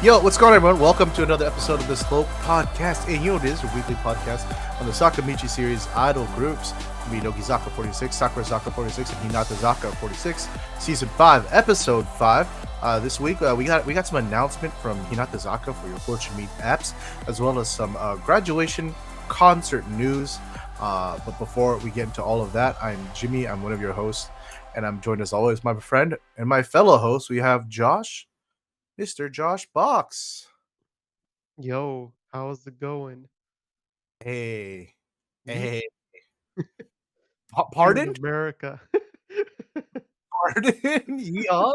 Yo, what's going on, everyone? Welcome to another episode of the Slope Podcast. And you know this, a weekly podcast on the Sakamichi series Idol Groups. Me, Nogizaka46, Sakurazaka46, and Hinatazaka46, Season 5, Episode 5. This week, we got some announcement from Hinatazaka for your Fortune Meet apps, as well as some graduation concert news. But before we get into all of that, I'm Jimmy. I'm one of your hosts, and I'm joined as always by my friend and my fellow host. We have Josh. Mr. Josh Box. Yo, how's it going? Hey, Yeet. hey, Here in pardon? America. Pardon? Yeah.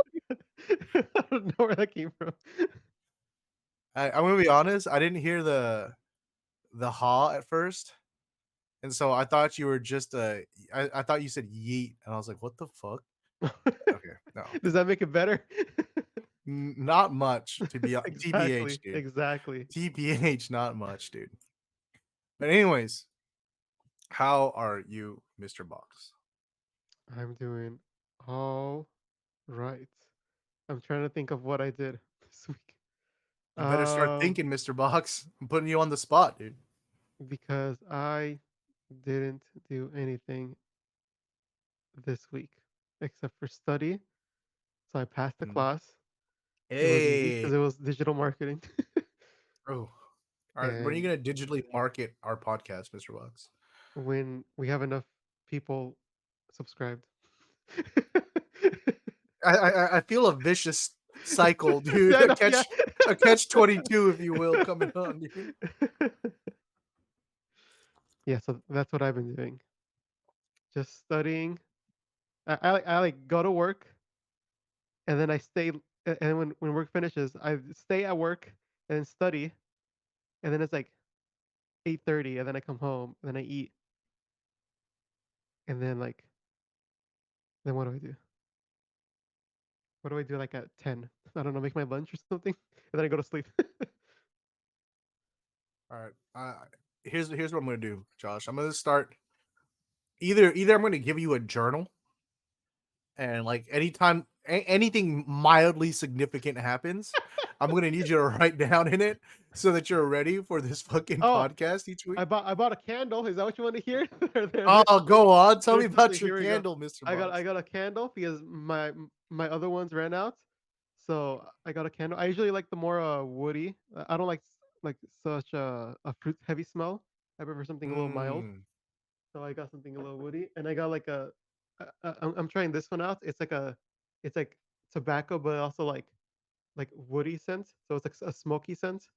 I don't know where that came from. I'm gonna be honest. I didn't hear the ha at first, and so I thought you were just I thought you said yeet, and I was like, what the fuck? Okay, no, Does that make it better? not much to be Exactly, TBH, dude. exactly. TBH, not much, dude. But anyways, how are you, Mr. Box? I'm doing all right. I'm trying to think of what I did this week. You better start Um, thinking, Mr. Box. I'm putting you on the spot, dude. because I didn't do anything this week except for study. So I passed the Mm. class. It was easy because Hey, it was digital marketing. bro. All right, when are you And gonna digitally market our podcast, Mr. Bucks? when we have enough people subscribed. I feel a vicious cycle, dude. Yeah, I know, yeah. A catch 22, if you will, coming on, dude. Yeah, so that's what I've been doing. Just studying. I like go to work and then I stay and when work finishes, I stay at work and then study and then it's like 8:30 and then I come home and then I eat and then then what do I do? What do I do like at 10? I don't know, make my lunch or something and then I go to sleep. All right. Here's what I'm gonna do, Josh. I'm gonna start either I'm gonna give you a journal, and like anytime anything mildly significant happens, I'm gonna need you to write down in it so that you're ready for this fucking Oh, podcast each week. I bought a candle. Is that what you want to hear? Oh, go on. Tell me about your Here we go. candle, Mr. I Box. got a candle because my other ones ran out. So I got a candle. I usually like the more woody. I don't like like such a fruit heavy smell. I prefer something a little mild. Mm. So I got something a little woody, and I got like I'm trying this one out. It's like tobacco, but also like woody scent. So it's like a smoky scent.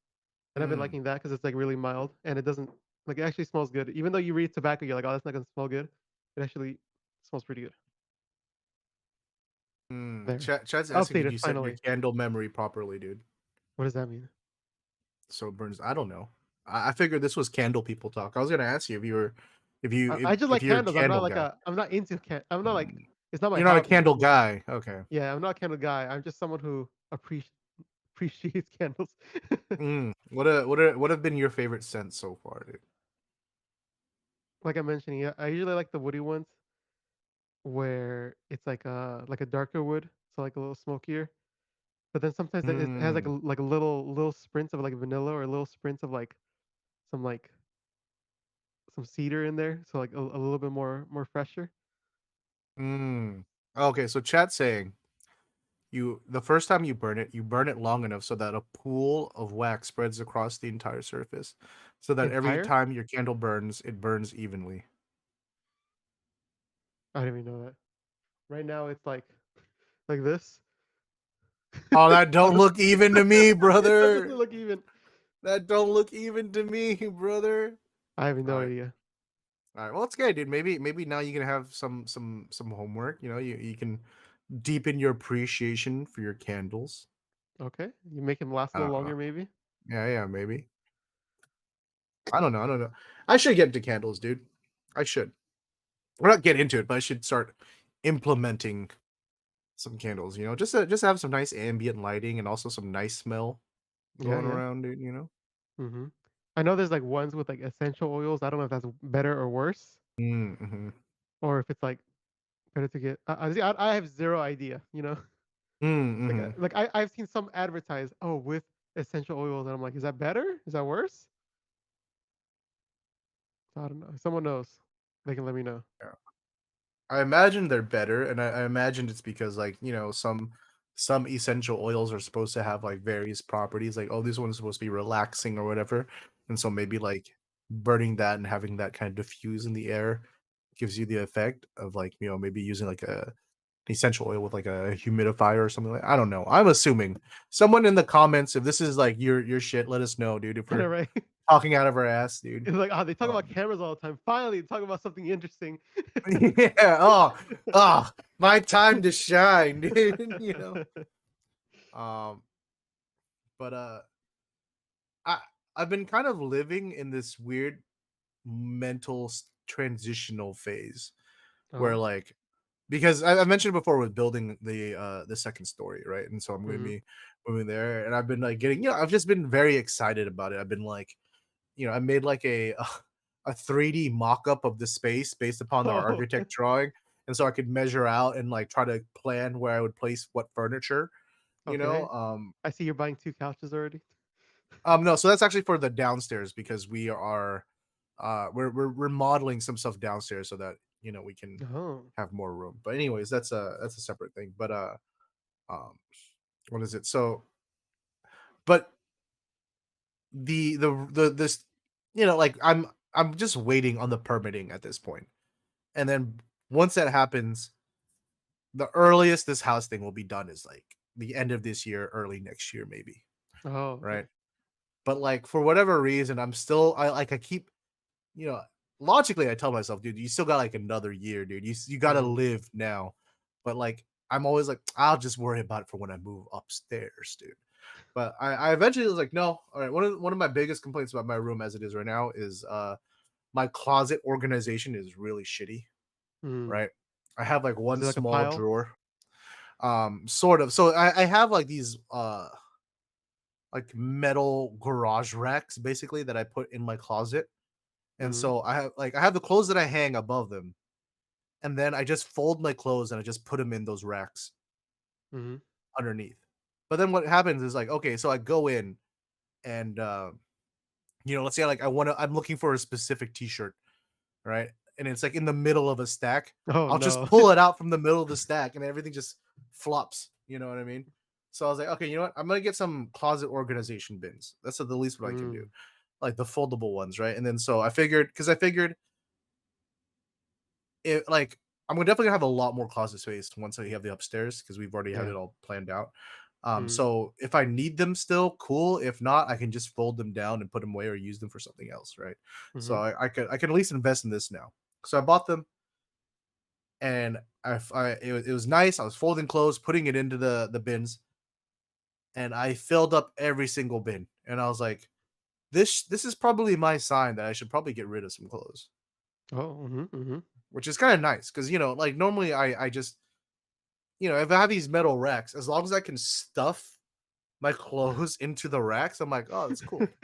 And I've been Mm. liking that because it's like really mild and it doesn't like it actually smells good. Even though you read tobacco, you're like, oh, that's not gonna smell good. It actually smells pretty good. There, Chad's asking, did updated you set your finally. candle memory properly, dude? What does that mean? So it burns. I don't know. I figured this was candle people talk. I was gonna ask you if you were, I just if like you're a candles. I'm not candle like guy. I'm not into I'm not like Mm. it's not my You're not a hobby. candle guy. Okay. Yeah, I'm not a candle guy. I'm just someone who appreciates candles. What have been your favorite scents so far, dude? Like I mentioned, yeah, I usually like the woody ones where it's like a darker wood, so like a little smokier. But then sometimes it has Mm. like a little sprints of like vanilla or little sprints of like some like some cedar in there, so like a little bit more fresher. Mm. Okay, so Chad's saying you the first time you burn it long enough so that a pool of wax spreads across the entire surface, so that every Entire? time your candle burns, it burns evenly. I didn't even know that. Right now it's like this. Oh, that How don't does look even to me, that doesn't brother. look even. That don't look even to me, brother. I have All no right. idea. All right. Well, it's good, dude. Maybe now you can have some homework. You know, you can deepen your appreciation for your candles. Okay, you make him last a I little don't know. longer, maybe. Yeah, maybe. I don't know. I should get into candles, dude. I should. We're not get into it, but I should start implementing some candles. You know, just have some nice ambient lighting and also some nice smell Yeah, going yeah. around, dude. You know. hmm I know there's like ones with like essential oils. I don't know if that's better or worse, Mm-hmm. or if it's like better to get. I have zero idea. You know, Mm-hmm. like I've seen some advertise. Oh, with essential oils, and I'm like, is that better? Is that worse? I don't know. If someone knows, they can let me know. Yeah. I imagine they're better, and I imagine it's because like some essential oils are supposed to have like various properties. Like, oh, this one's supposed to be relaxing or whatever, and so maybe like burning that and having that kind of diffuse in the air gives you the effect of like maybe using like a essential oil with like a humidifier or something like. I don't know. I'm assuming someone in the comments, if this is like your shit, let us know, dude. If I know, we're right? talking out of our ass, dude. It's like, oh, they talk about Um, cameras all the time. Finally, talk about something interesting. yeah. Oh, my time to shine, dude. Um, but I I've been kind of living in this weird mental transitional phase where Oh. like because I mentioned before with building the second story, right? And so I'm going to Mhm. be moving there, and I've been like getting I've just been very excited about it. I've been like I made like a 3D mock-up of the space based upon our Oh, architect drawing, and so I could measure out and like try to plan where I would place what furniture, you know. okay. I see you're buying 2 couches already. No, so that's actually for the downstairs because we're remodeling some stuff downstairs so that we can Oh. have more room. But anyways, that's a separate thing. But um, what is it? So, but the this like I'm just waiting on the permitting at this point, and then once that happens, the earliest this house thing will be done is like the end of this year, early next year, maybe, Oh, right? okay. But like for whatever reason, I keep you know, logically, I tell myself, dude, you still got like another year, dude. You got to Mhm. live now. But like, I'm always like, I'll just worry about it for when I move upstairs, dude. But I eventually was like, no, all right. One of my biggest complaints about my room as it is right now is my closet organization is really shitty, Mm. right? I have like Is one it like a small pile? drawer, sort of. So I have like these like metal garage racks basically that I put in my closet. And Mhm. so I have the clothes that I hang above them, and then I just fold my clothes and I just put them in those racks Mhm. underneath. But then what happens is like, okay, so I go in and let's say like I'm looking for a specific t-shirt, right? And it's like in the middle of a stack. Oh, I'll just no. pull it out from the middle of the stack and everything just flops. You know what I mean? So I was like, okay, you know what? I'm gonna get some closet organization bins. That's the least what I can do. Mm. Like the foldable ones, right? And then so I figured it like I'm definitely gonna have a lot more closet space once I have the upstairs because we've already had Yeah. it all planned out. Mm. So if I need them still, cool. If not, I can just fold them down and put them away or use them for something else, right? So Mhm. I can at least invest in this now. So I bought them and it was nice. I was folding clothes, putting it into the bins, and I filled up every single bin. And I was like, this is probably my sign that I should probably get rid of some clothes, Oh, mhm, mhm. which is kind of nice because like normally I just if I have these metal racks, as long as I can stuff my clothes into the racks, I'm like, oh, that's cool.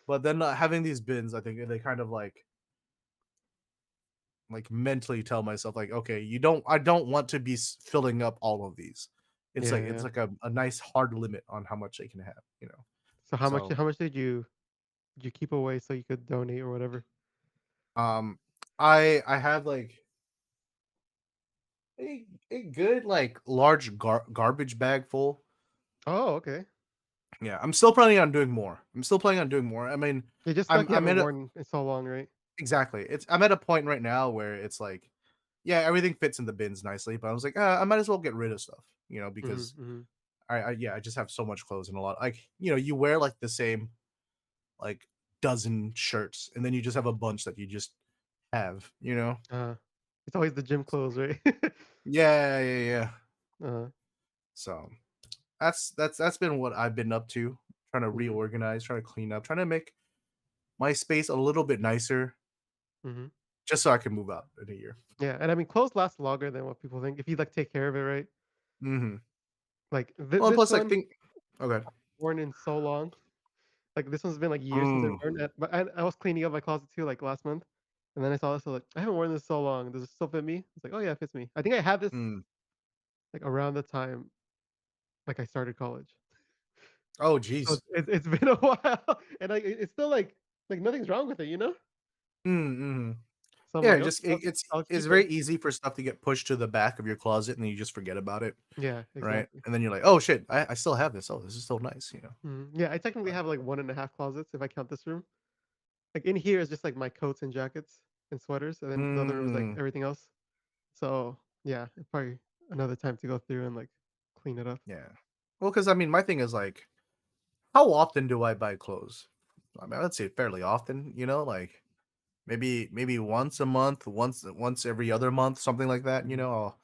But then having these bins, I think they kind of like mentally tell myself like, okay, I don't want to be filling up all of these. It's Yeah, like it's yeah. like a nice hard limit on how much they can have. So how much So did you keep away so you could donate or whatever? um I have like a good like large garbage bag full. Oh, okay. Yeah, I'm still planning on doing more. I mean, You just feel I'm like you I'm haven't in a worn in so long, right? exactly. I'm at a point right now where it's like, yeah, everything fits in the bins nicely, but I was like, I might as well get rid of stuff, Mhm, because mhm. I just have so much clothes and a lot. Like, you wear like the same like dozen shirts, and then you just have a bunch that you just have. Uh, it's always the gym clothes, right? Yeah, yeah, yeah. Uh-huh. So that's been what I've been up to, trying to Mhm, reorganize, trying to clean up, trying to make my space a little bit nicer, mhm. just so I can move out in a year. Yeah, and I mean, clothes last longer than what people think if you, like, take care of it, right? Hmm. Like, Well, and this plus, like, one, think. Okay. worn in so long. Like, this one's been, like, years since I've Mm, worn it, but I was cleaning up my closet too, like, last month, and then I saw this, I was like, "I haven't worn this so long. Does it still fit me?" It's like, "Oh, yeah, it fits me." I think I had this, mm. like, around the time, like, I started college. Oh, So jeez. it's been a while, and it's still like nothing's wrong with it, you know? Mm-hmm. So I'm Yeah, like, it "Okay, just it's I'll it's keep it." very easy for stuff to get pushed to the back of your closet, and then you just forget about it, Yeah, right? exactly. And then you're like, "Oh shit, I still have this. Oh, this is still nice," you know. Mhm. Yeah, I technically But have, like, 1.5 closets if I count this room. Like, in here is just, like, my coats and jackets and sweaters, and then the other room is, like, mm, everything else. So, yeah, probably another time to go through and, like, clean it up. yeah. Well, because I mean, my thing is like, how often do I buy clothes? I mean, I'd say fairly often. You know, like maybe once a month, once every other month, something like that. You Mhm. know,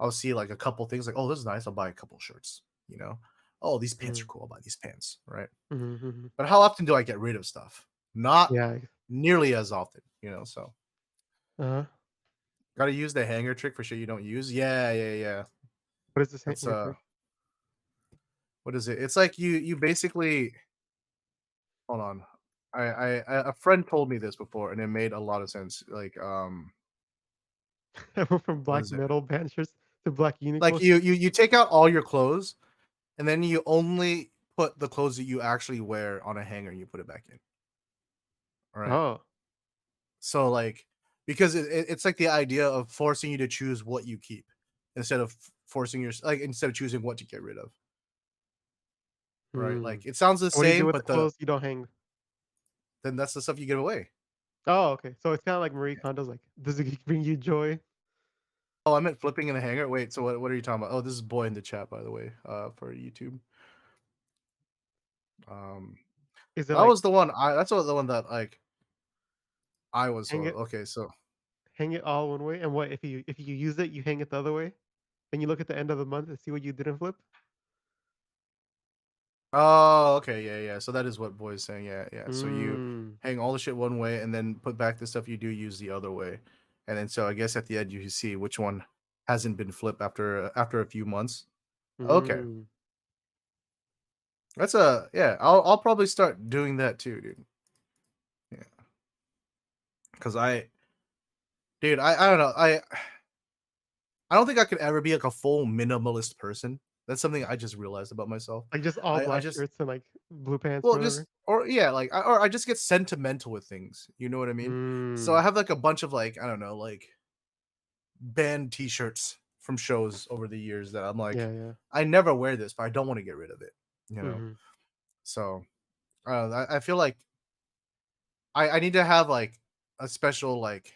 I'll see like a couple things like, oh, this is nice. I'll buy a couple shirts. You know, oh, these pants are Mhm. cool. I'll buy these pants. Right. Mhm, mhm. But how often do I get rid of stuff? Not Yeah. nearly as often. You know, so Uh-huh. gotta use the hanger trick for shit you don't use. Yeah, yeah, yeah. What is this That's hanger trick? what is it? It's like you basically hold on. A friend told me this before and it made a lot of sense. I went from What black is it? metal band shirts to black Like Uniqlo you take out all your clothes and then you only put the clothes that you actually wear on a hanger and you put it back in. All right. Oh. So like because it's like the idea of forcing you to choose what you keep instead of forcing your like instead of choosing what to get rid of. Right. Hmm. Like it sounds the What do you do same, with the but the clothes you don't hang? then that's the stuff you give away. Oh, okay. So it's kinda like Marie Yeah. Kondo's, like, "Does it bring you joy?" Oh, I meant flipping in a hanger. Wait, so what are you talking about? Oh, this is boy in the chat, by the way, for YouTube. Um, Is it that like was the one. That's the one that like I was hang so it okay. So hang it all one way, and what if you use it, you hang it the other way, and you look at the end of the month and see what you didn't flip? oh, okay, yeah, yeah. So that is what boy is saying. Yeah, yeah. So you Mm. hang all the shit one way and then put back the stuff you do use the other way, and then so I guess at the end you see which one hasn't been flipped after a few months. Okay, Mm. that's a yeah. I'll probably start doing that too, dude. Yeah, because dude, I don't know. I don't think I could ever be like a full minimalist person. That's something I just realized about myself. Like, just all I black just shirts and, like, blue pants or well whatever? just or yeah, like or I just get sentimental with things. You know what I mean? So I Mm. have like a bunch of like I don't know like band T-shirts from shows over the years that I'm like Yeah, yeah. I never wear this, but I don't want to get rid of it. You know? Mhm. So I feel like I need to have like a special like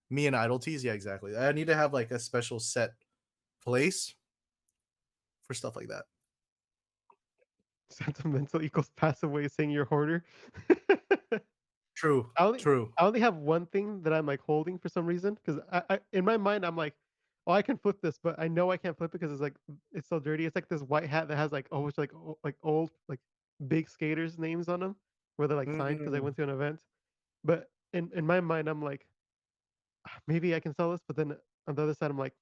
me and idol tees. Yeah, exactly. I need to have like a special set place for stuff like that. Sentimental equals passive way of saying you're a hoarder. True, I only true. I only have one thing that I'm, like, holding for some reason 'cause I in my mind, I'm like, "Oh, I can flip this," but I know I can't flip it because it's, like, it's so dirty. It's like this white hat that has, like, a bunch, like, old, like, big skaters' names on them where they're, like, signed because I Mm, went to an event. But in my mind, I'm like, "Ah, maybe I can sell this," but then on the other side, I'm like,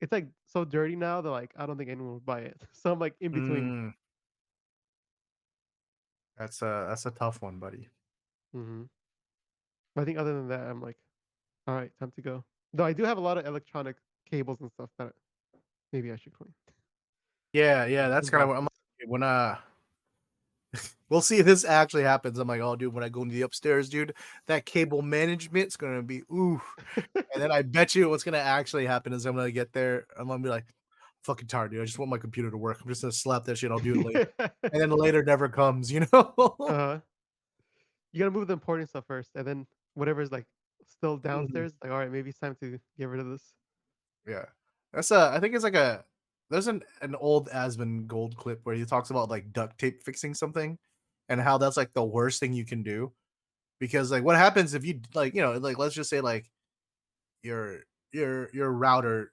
"It's, like, so dirty now that, like, I don't think anyone would buy it." So I'm, like, in between. mm. That's a tough one, buddy. Mhm. But I think other than that, I'm like, "Alright, time to go." Though I do have a lot of electronic cables and stuff that maybe I should clean. Yeah, yeah, that's And kind of what I'm boxes. like, when we'll see if this actually happens. I'm like, oh, dude, when I go into the upstairs, dude, that cable management's gonna be ooh. And then I bet you what's gonna actually happen is I'm gonna get there. I'm gonna be like, fucking tired, dude. I just want my computer to work. I'm just gonna slap that shit. I'll do it later. And then later never comes, you know? Uh-huh. You gotta move the important stuff first, and then whatever's, like, still Mhm. downstairs, like, "Alright, maybe it's time to get rid of this." Yeah. That's a I think it's like a there's an old Asmon Gold clip where he talks about like duct tape fixing something and how that's like the worst thing you can do because like what happens if you like like let's just say like your your router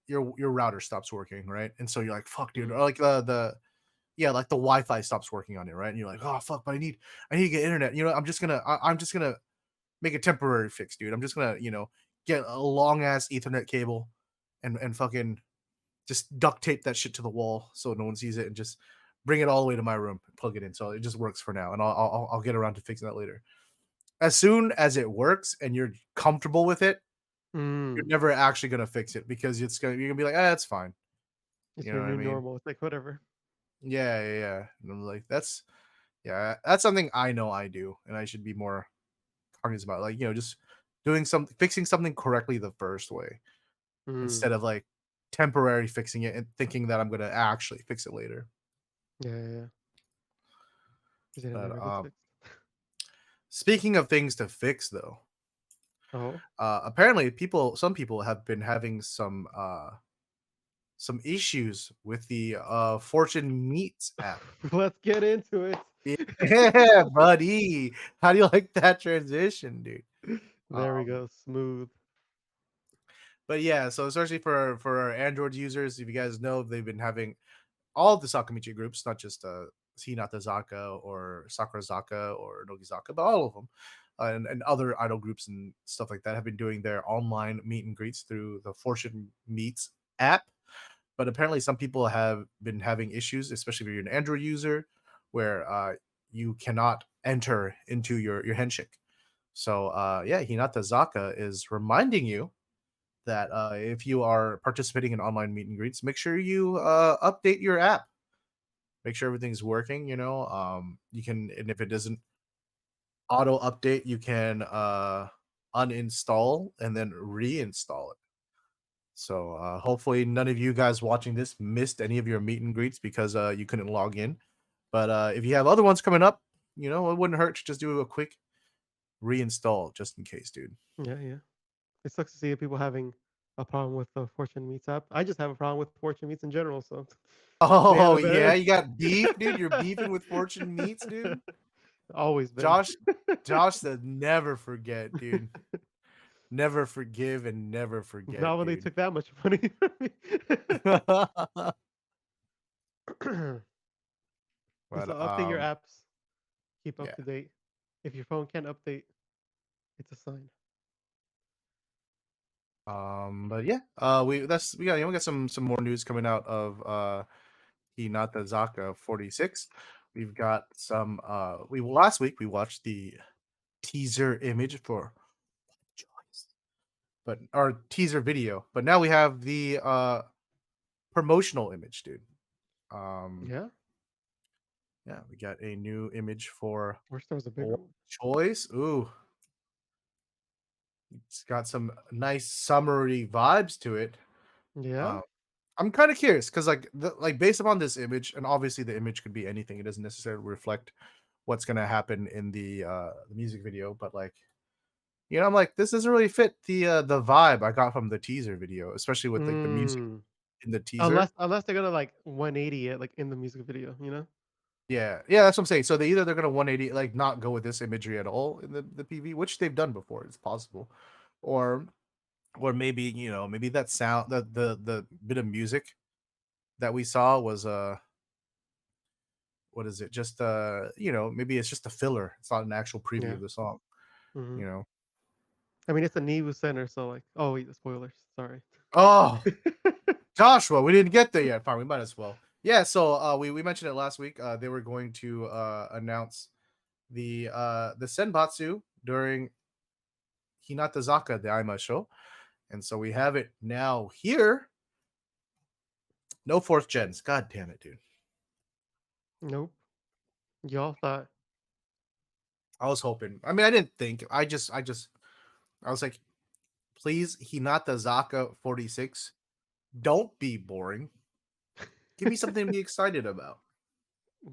your router stops working, right? And so you're like fuck dude Mhm. or like the yeah, like the Wi-Fi stops working on it, right? And you're like, "Oh fuck, but I need to get internet." You know, I'm just going to make a temporary fix, dude. I'm just going to, get a long ass ethernet cable and fucking just duct tape that shit to the wall so no one sees it and just bring it all the way to my room, plug it in. So it just works for now, and I'll get around to fixing that later. As soon as it works and you're comfortable with it, you're Mm. never actually gonna fix it because you're gonna be like, ah, it's fine. It's You know your what I new mean? normal, it's like, whatever. Yeah. And I'm like, that's something I know I do, and I should be more cognizant about. Like, just fixing something correctly the first way Mm. instead of like temporary fixing it and thinking that I'm gonna actually fix it later. Yeah. Because it But never gets fixed. speaking of things to fix, though, Oh, apparently some people have been having some issues with the Fortune Meets app. let's get into it. Yeah, buddy. How do you like that transition, dude? There we Um, go. Smooth. but yeah, so especially for our Android users, if you guys know, they've been having all of the Sakamichi groups, not just Hinatazaka or Sakurazaka or Nogizaka, but all of them, and other idol groups and stuff like that have been doing their online meet and greets through the Fortune Meets app. But apparently, some people have been having issues, especially if you're an Android user, where you cannot enter into your handshake. So yeah, Hinatazaka is reminding you that if you are participating in online meet and greets, make sure you update your app. Make sure everything's working. You can, and if it doesn't auto update, you can uninstall and then reinstall it. So hopefully, none of you guys watching this missed any of your meet and greets because you couldn't log in. But if you have other ones coming up, it wouldn't hurt to just do a quick reinstall just in case, dude. Yeah. It sucks to see people having a problem with the Fortune Meets app. I just have a problem with Fortune Meets in general, so they have Oh a yeah, better. you got beef, dude. You're beefing with Fortune Meats, dude. Always been. Josh, Josh said never forget, dude. Never forgive and never Not forget, when they dude. took that much money from me. So But update your apps. Keep up yeah. to date. If your phone can't update, it's a sign. But yeah. We got some more news coming out of Hinatazaka46. We've got some we last week we watched the teaser image for Choice, but our teaser video. But now we have the promotional image, dude. Um Yeah. yeah, we got a new image for Wish there was a bigger Boy one. Choice. Ooh, it's got some nice summery vibes to it. Yeah. Um, I'm kind of curious because like based upon this image, and obviously the image could be anything. It doesn't necessarily reflect what's gonna happen in the music video, but like I'm like this doesn't really fit the vibe I got from the teaser video, especially with like the music Mm. in the teaser. Unless they're gonna like 180 it like in the music video, you know? Yeah, that's what I'm saying. So they're gonna 180, like not go with this imagery at all in the PV, which they've done before. It's possible, or maybe maybe that sound, the bit of music that we saw was what is it? Just maybe it's just a filler. It's not an actual preview Yeah. of the song. hmm You know. I mean, it's a Nibu Center, so like, oh wait, the spoilers. Sorry. Oh, Joshua, we didn't get there yet. Fine, we might as well. Yeah, so we mentioned it last week. They were going to announce the Senbatsu during Hinatazaka the Aima show. And so we have it now here. No fourth gens. God damn it, dude. Nope. Y'all thought. I was hoping. I mean, I didn't think. I was like, please, Hinatazaka46, don't be boring. Give me something to be excited about.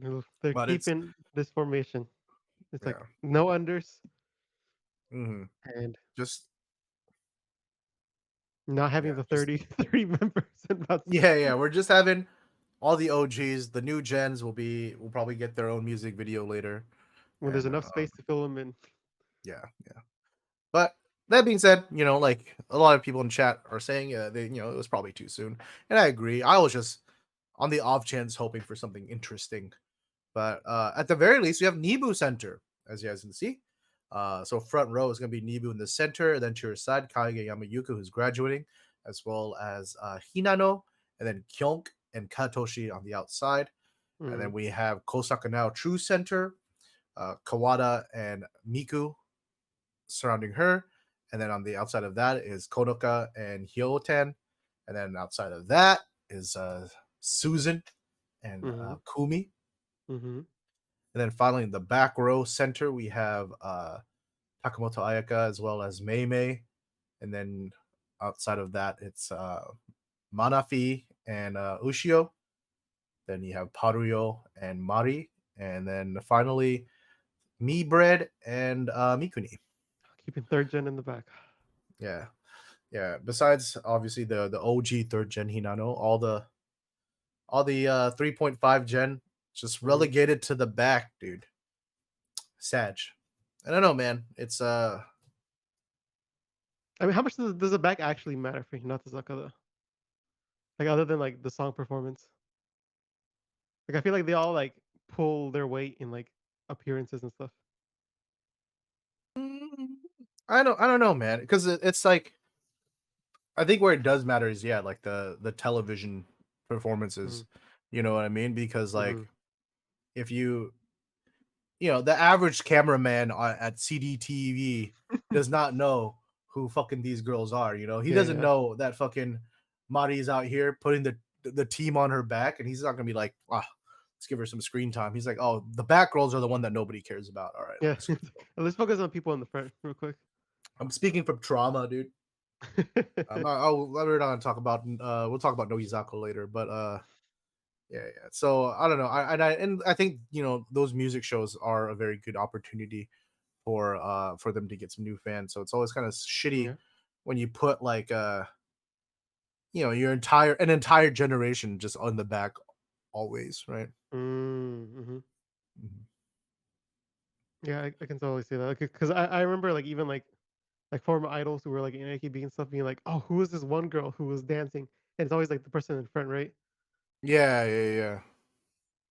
No, they're But it's keeping this formation. It's like yeah. no unders hmm and Just not having yeah, the just 30 members and about yeah. We're just having all the OGs. The new gens will probably get their own music video later. when there's And enough space to fill them in. yeah. But that being said, like a lot of people in chat are saying it was probably too soon. And I agree. I was just on the off chance hoping for something interesting. But at the very least, we have Nibu Center, as you guys can see. So front row is going to be Nibu in the center, and then to your side, Kage Yamayuka, who's graduating, as well as Hinano, and then Kyonk and Katoshi on the outside. And then Mm. we have Kosaka now True Center, Kawada and Miku surrounding her. And then on the outside of that is Konoka and Hyoten. And then outside of that is Susan and Mhm. Kumi. Mhm. And then finally in the back row center, we have Takamoto Ayaka as well as Mei Mei. And then outside of that, it's Manafi and Ushio. Then you have Paruyo and Mari. And then finally, Mi Bread and Mikuni. Keeping third gen in the back. Yeah. Yeah. Besides obviously the OG third gen Hinano, all the 3.5 gen just Mhm. relegated to the back, dude. Sag. I don't know, man. It's I mean, how much does the back actually matter for Hinata Saka though? Like other than like the song performance. Like I feel like they all like pull their weight in like appearances and stuff. mm, I don't know, man, because it's like I think where it does matter is yeah, like the television performances. Mhm. You know what I mean? Because like Mhm. if the average cameraman at CDTV does not know who fucking these girls are. He Yeah, doesn't yeah. know that fucking Mari's out here putting the team on her back, and he's not gonna be like, let's give her some screen time. He's like, oh, the back girls are the one that nobody cares about. All right, Yeah. let's Let's focus on people in the front real quick. I'm speaking from trauma, dude. We're not gonna talk about. We'll talk about Nogizaka later, but yeah, yeah. So I don't know. I think those music shows are a very good opportunity for them to get some new fans. So it's always kind of shitty Yeah. when you put like your entire generation just on the back always, right? Mhm. Mhm. Yeah, I can totally see that. Because I remember like even like former idols who were like in AKB and stuff being like, "Oh, who is this one girl who was dancing?" And it's always like the person in front, right? Yeah, yeah, yeah.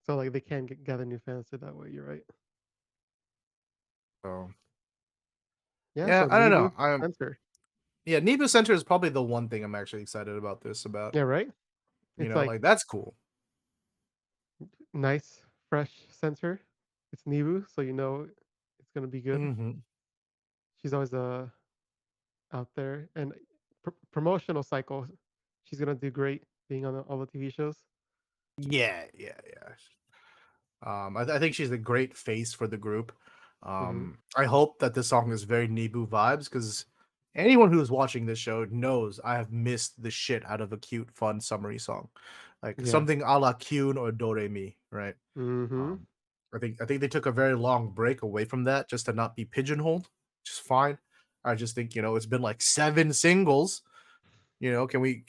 So like they can gather new fans through that way. You're right. So Yeah. yeah, So I don't Nibu know. I'm Center. Yeah, Nibu Center is probably the one thing I'm actually excited about this about. Yeah. Right. It's like Like that's cool. nice, fresh center. It's Nibu, so you know it's gonna be good. Hmm. She's always out there and promotional cycle. She's gonna do great being on all the TV shows. Yeah, yeah, yeah. I think she's a great face for the group. Hmm. I hope that this song is very Nibu vibes because anyone who's watching this show knows I have missed the shit out of a cute, fun summary song, like Yeah. something a la Kyun or Doremi, right? Hmm. Um, I think they took a very long break away from that just to not be pigeonholed, which is fine. I just think it's been like 7 singles. Can we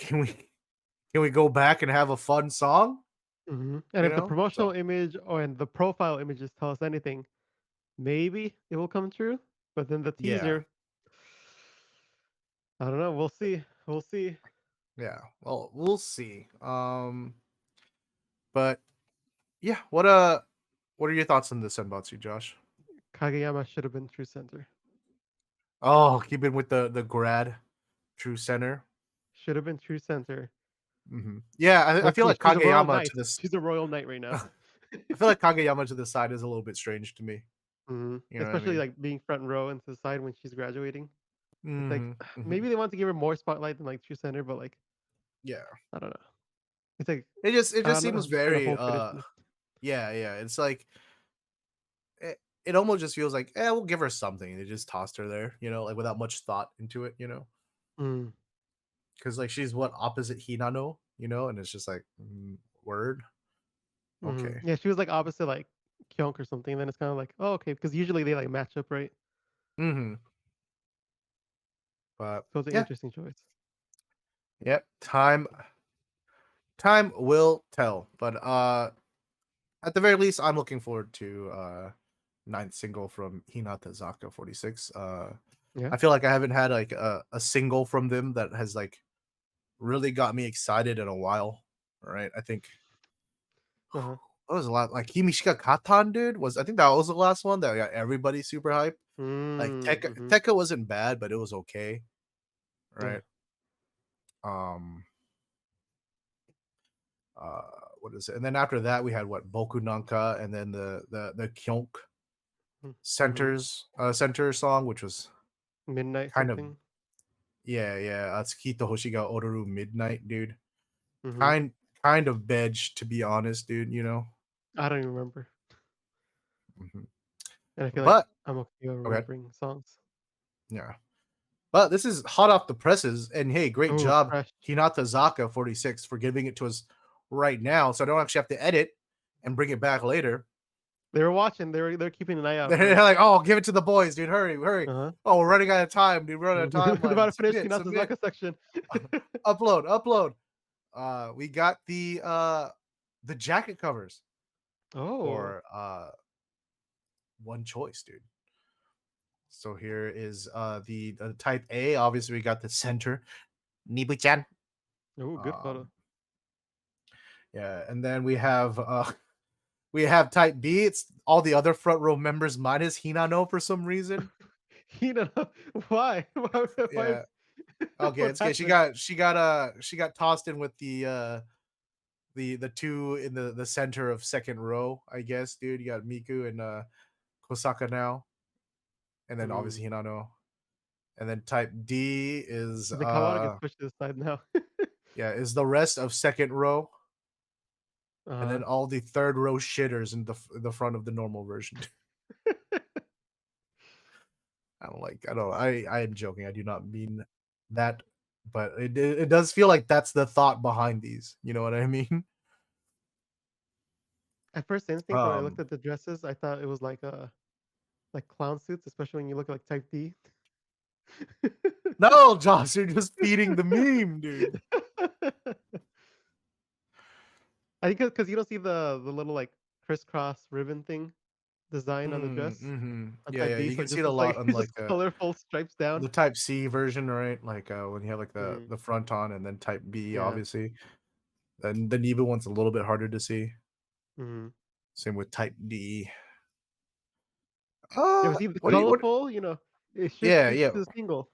go back and have a fun song? And if the promotional So image and the profile images tell us anything, maybe it will come true. But then the yeah, teaser, I don't know. We'll see. We'll see. yeah. Well, we'll see. But yeah, what are your thoughts on this Senbatsu, Josh? Kageyama should have been true center. Oh, keeping with the grad true center. Should have been true center. Yeah, I Look, feel like she's a royal Kageyama to knight. this. She's a royal knight right now. I feel like Kageyama to the side is a little bit strange to me. You know what I Especially mean? like being front row and to the side when she's graduating. It's like Hmm. maybe they want to give her more spotlight than like true center, but like Yeah, I don't know. It's like it just I don't know. seems I'm just gonna very hope it is. yeah, yeah. It's like it almost just feels like we'll give her something. They just tossed her there, like without much thought into it, Mm, because like she's what opposite Hinano, and it's just like word okay. Yeah, she was like opposite like Kyonk or something. Then it's kind of like oh okay because usually they like match up right. Hmm. But So it's an yeah, interesting choice. yep. Time will tell. But at the very least, I'm looking forward to ninth single from Hinata Zaka 46. Yeah. I feel like I haven't had like a single from them that has like really got me excited in a while. All right, I think Uh huh. that was a lot. Like Himishika Katan, dude, I think that was the last one that got everybody super hyped. Like Mm-hmm. Tekka wasn't bad, but it was okay, Yeah. right? Um, uh, what is it? And then after that, we had what Boku Nanka, and then the Kyonk Mm-hmm. center song, which was Midnight kind of something. yeah, yeah. Tsukito Hoshi ga Odoru Midnight, dude. Mm-hmm. Kind kind of bedge, to be honest, dude. You know. I don't even remember, Mhm. and I feel like But I'm okay with okay, remembering songs. yeah. But this is hot off the presses, and hey, great Oh, job, fresh. Hinatazaka46, for giving it to us right now, so I don't actually have to edit and bring it back later. They were watching. They're keeping an eye out for They're it. like, "Oh, give it to the boys, dude! Hurry, hurry! Uh-huh. Oh, we're running out of time, dude. We're running out of We're about timeline. to finish Submit, submit, Hinata section. upload, upload." We got the jacket covers Oh. for one choice, dude. So here is the type A. Obviously, we got the center, Nibu-chan. Oh, good photo. Um, yeah, and then we have type B. It's all the other front row members minus Hinano for some reason. Hina, why? Why? Yeah. Okay, What it's good. happened? She got tossed in with the two in the center of second row, I guess, dude. You got Miku and Kosaka now, and then Mm. obviously Hinano. And then type D is The Kawada gets pushed to the side now. yeah, is the rest of second row, and Uh-huh. then all the third row shitters in the front of the normal version. I don't I am joking. I do not mean that, but it does feel like that's the thought behind these. You know what I mean? At first instinct, when I looked Um at the dresses, I thought it was like clown suits, especially when you look like Type D. no, Josh, you're just feeding the meme, dude. I think because you don't see the little like crisscross ribbon thing design on the dress on Yeah, Type yeah. D, You so can it see just it a looks like lot on it's like just colorful stripes down. the Type C version, right? Like when you have like Mm, the front on, and then Type B, yeah. obviously. Then the Neva one's a little bit harder to see. Mhm. Same with Type D. Yeah, but see the What do you what? colorful, it Yeah, shifts yeah. to the single.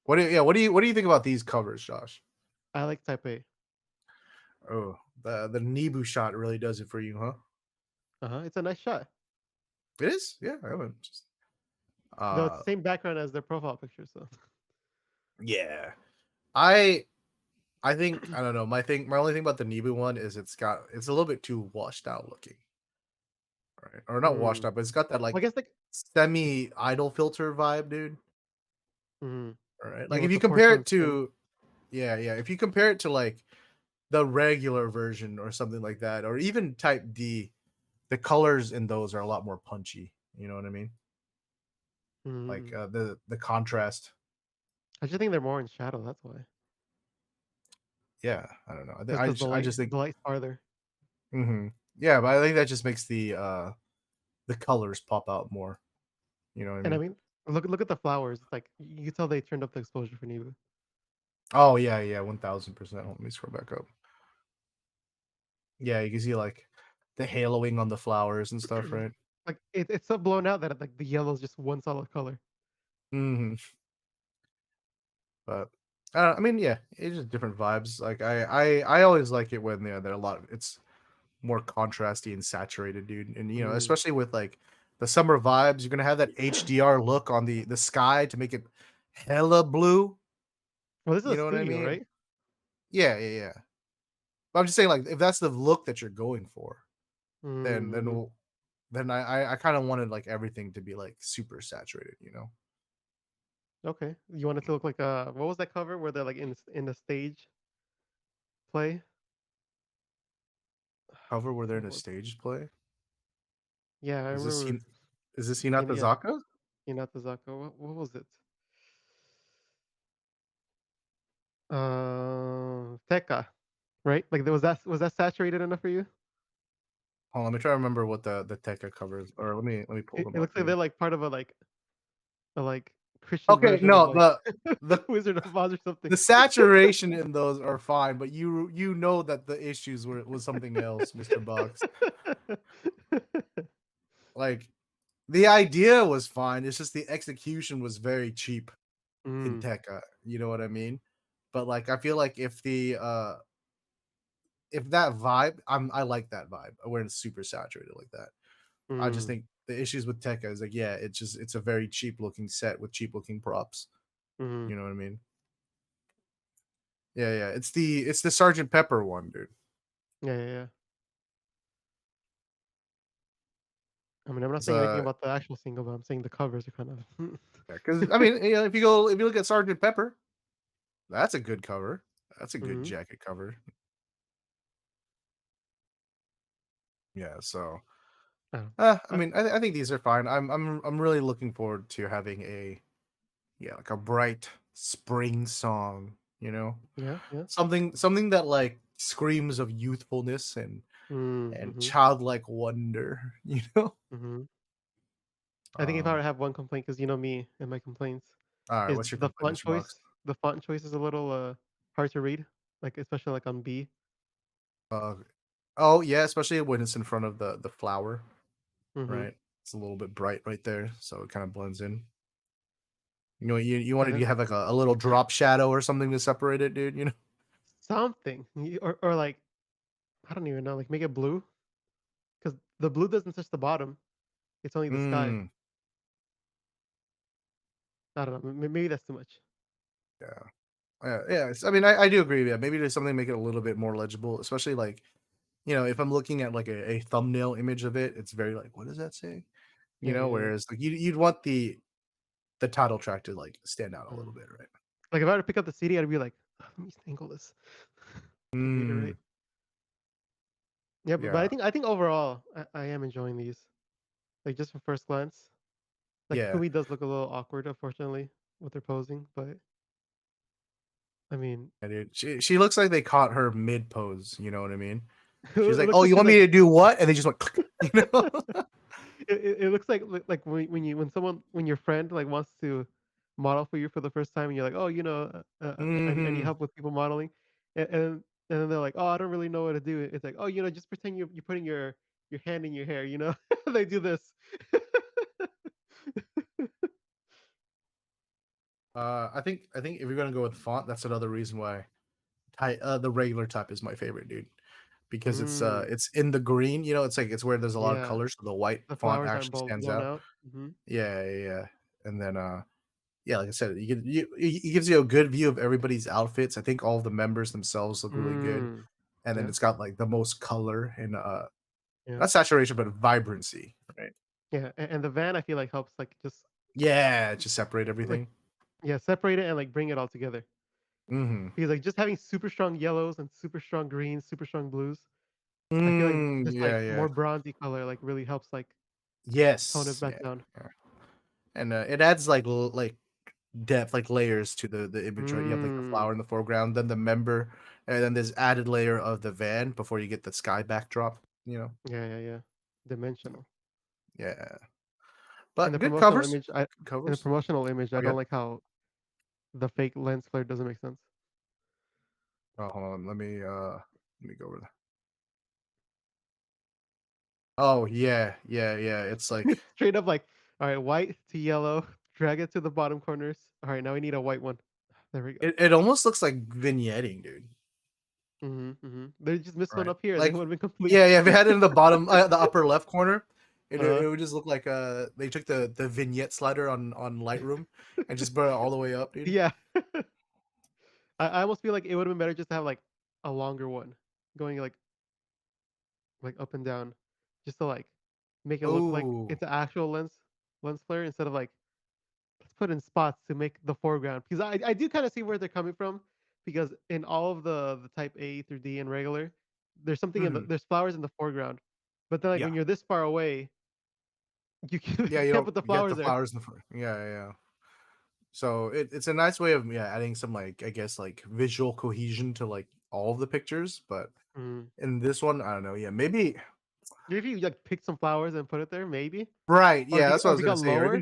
What do you, what do you think about these covers, Josh? I like Type A. Oh, the Nebu shot really does it for you, huh? Uh-huh. It's a nice shot. It is, yeah. I haven't just Though it's the uh, same background as their profile picture, so yeah. I I think I don't know. My only thing about the Nebu one is it's a little bit too washed out looking, right? Or not washed mm. out, but it's got that Well, I like guess like semi idol filter vibe, dude. mhm. All right, Yeah, like if with you the compare it porcelain skin. to yeah, if you compare it to like the regular version or something like that, or even Type D, the colors in those are a lot more punchy. You know what I mean? Like Mhm. the contrast. I just think they're more in shadow, that's why. Yeah, I don't know. Because I just think the light's farther. yeah, but I think that just makes the colors pop out more. You know what I And I mean? mean, look at the flowers. It's like you can tell they turned up the exposure for Nibu. Oh yeah, yeah, 1000%. Let me scroll back up. Yeah, you can see like the haloing on the flowers and stuff, right? Like it's so blown out that like the yellow is just one solid color. hmm But I mean, yeah, it's just different vibes. Like I always like it when they're a lot. It's more contrasty and saturated, dude. And you know, Mm. especially with like the summer vibes, you're gonna have that HDR look on the sky to make it hella blue. Well, this is You a know what I studio, mean? right? Yeah, yeah, yeah. But I'm just saying, like, if that's the look that you're going for, then Mm-hmm. then then I kind of wanted like everything to be like super saturated, you know. Okay. You want it to look like what was that cover where they're like in the stage play? However, were there in What a was stage play? Yeah, I Is this remember is this Hinata Yeah, Zaka? Hinata Zaka. What was it? Tekka, right? Like there was that saturated enough for you? Hold on, let me try to remember what the Tekka covers. Or let me pull It, them it up looks like here. they're like part of a like Christian Okay, version of no, like the Wizard of Oz or something. the saturation in those are fine, but you know that the issues was something else, Mr. Box. Like the idea was fine. It's just the execution was very cheap in Mm, Tekka. You know what I mean? But like I feel like if that vibe, I like that vibe where it's super saturated like that. I just mm, think the issues with Tekka is like, yeah, it's a very cheap looking set with cheap looking props. mm. You know what I mean? Yeah, yeah. It's the Sergeant Pepper one, dude. Yeah, yeah, yeah. I mean, I'm not It's saying anything about the actual single, but I'm saying the covers are kind of. because I mean, if you look at Sergeant Pepper, that's a good cover. That's a good Hmm. jacket cover. Yeah, so Oh. I mean, I think these are fine. I'm really looking forward to having a like a bright spring song. Yeah, yeah. Something that like screams of youthfulness and Mm-hmm. childlike wonder. Mm-hmm. I think if I were Um, to have one complaint, because you know me and my complaints, all right, is what's your the complaint, font Mr. Box? choice. The font choice is a little hard to read, like especially like on B. Uh, oh yeah, especially when it's in front of the flower, Mm-hmm. right? It's a little bit bright right there, so it kind of blends in. You And wanted then to have like a little drop shadow or something to separate it, dude. something, or like I don't even know, like make it blue, because the blue doesn't touch the bottom. It's only the sky. Mm, I don't know. Maybe that's too much. yeah. Yeah, I mean, I do agree. Yeah, maybe there's something to make it a little bit more legible, especially like if I'm looking at like a thumbnail image of it, it's very like, what does that say? Yeah, yeah, yeah. Whereas like you'd want the title track to like stand out a little Mm. bit, right? Like if I were to pick up the CD, I'd be like, let me angle this to read it Mm, right. Yeah, but yeah, I think overall, I am enjoying these. Like just from first glance, like yeah, Kumi does look a little awkward, unfortunately, with her posing. But I mean, yeah, dude. She looks like they caught her mid pose. You know what I mean? She's it like, looks "Oh, like you she's want me like to do what?" And they just went, click, it looks like when someone when your friend like wants to model for you for the first time, and you're like, oh, I need hmm. help with people modeling, and then they're like, oh, I don't really know what to do. It's like, oh, just pretend you're putting your hand in your hair, they do this. I think if you're gonna go with font, that's another reason why the regular type is my favorite, dude. Because Mm, it's in the green. It's where there's a lot of yeah, colors, so the white the font flowers aren't actually stands blown out. out. Hmm. Yeah, yeah, yeah. And then yeah, like I said, it gives you a good view of everybody's outfits. I think all of the members themselves look really good, Mm, and then yeah, it's got like the most color and yeah, not saturation but vibrancy, right? yeah, and the van I feel like helps like just Yeah, just separate like everything. yeah separate it and like bring it all together. Mm-hmm. Because, like, just having super strong yellows and super strong greens, super strong blues, I feel like Mm, just, like, yeah, yeah. more bronzy color, like, really helps, like, tone it Yes, back yeah, down. yeah. And it adds like like depth, like layers to the image, right? You have like the Mm. flower in the foreground, then the member, and then there's added layer of the van before you get the sky backdrop. You know, Yeah, yeah, yeah. Dimensional. yeah. In But the good promotional covers, image, I good in the covers. promotional image, I Oh yeah. don't like how the fake lens flare doesn't make sense. Oh, hold on. Let me go over there. Oh yeah, yeah, yeah. It's like It's straight up like, "Alright, white to yellow, drag it to the bottom corners. Alright, now we need a white one." There we go. it almost looks like vignetting, dude. Mhm, mhm. They just missed one Right? up here, then it Like, would've been complete. yeah, yeah. If it had it in the bottom, the upper left corner, Uh, it would just look like they took the vignette slider on Lightroom and just brought it all the way up, dude. yeah. I almost feel like it would've been better just to have, like, a longer one going, like, up and down, just to, like, make it look like Oh, it's an actual lens flare instead of, like, let's put in spots to make the foreground. Because I do kinda see where they're coming from, because in all of the type A through D and regular, mhm. there's flowers in the foreground, but then, like, Yeah. when you're this far away, Yeah, you you can't don't put the get the flowers there. flowers in the front. Yeah, yeah, yeah. So it's a nice way of adding some like I guess like visual cohesion to like all of the pictures, but Mm. in this one, I don't know. Yeah, maybe Maybe if you, like, pick some flowers and put it there, maybe? right. Yeah, that's what I Or was if you gonna got say. lower,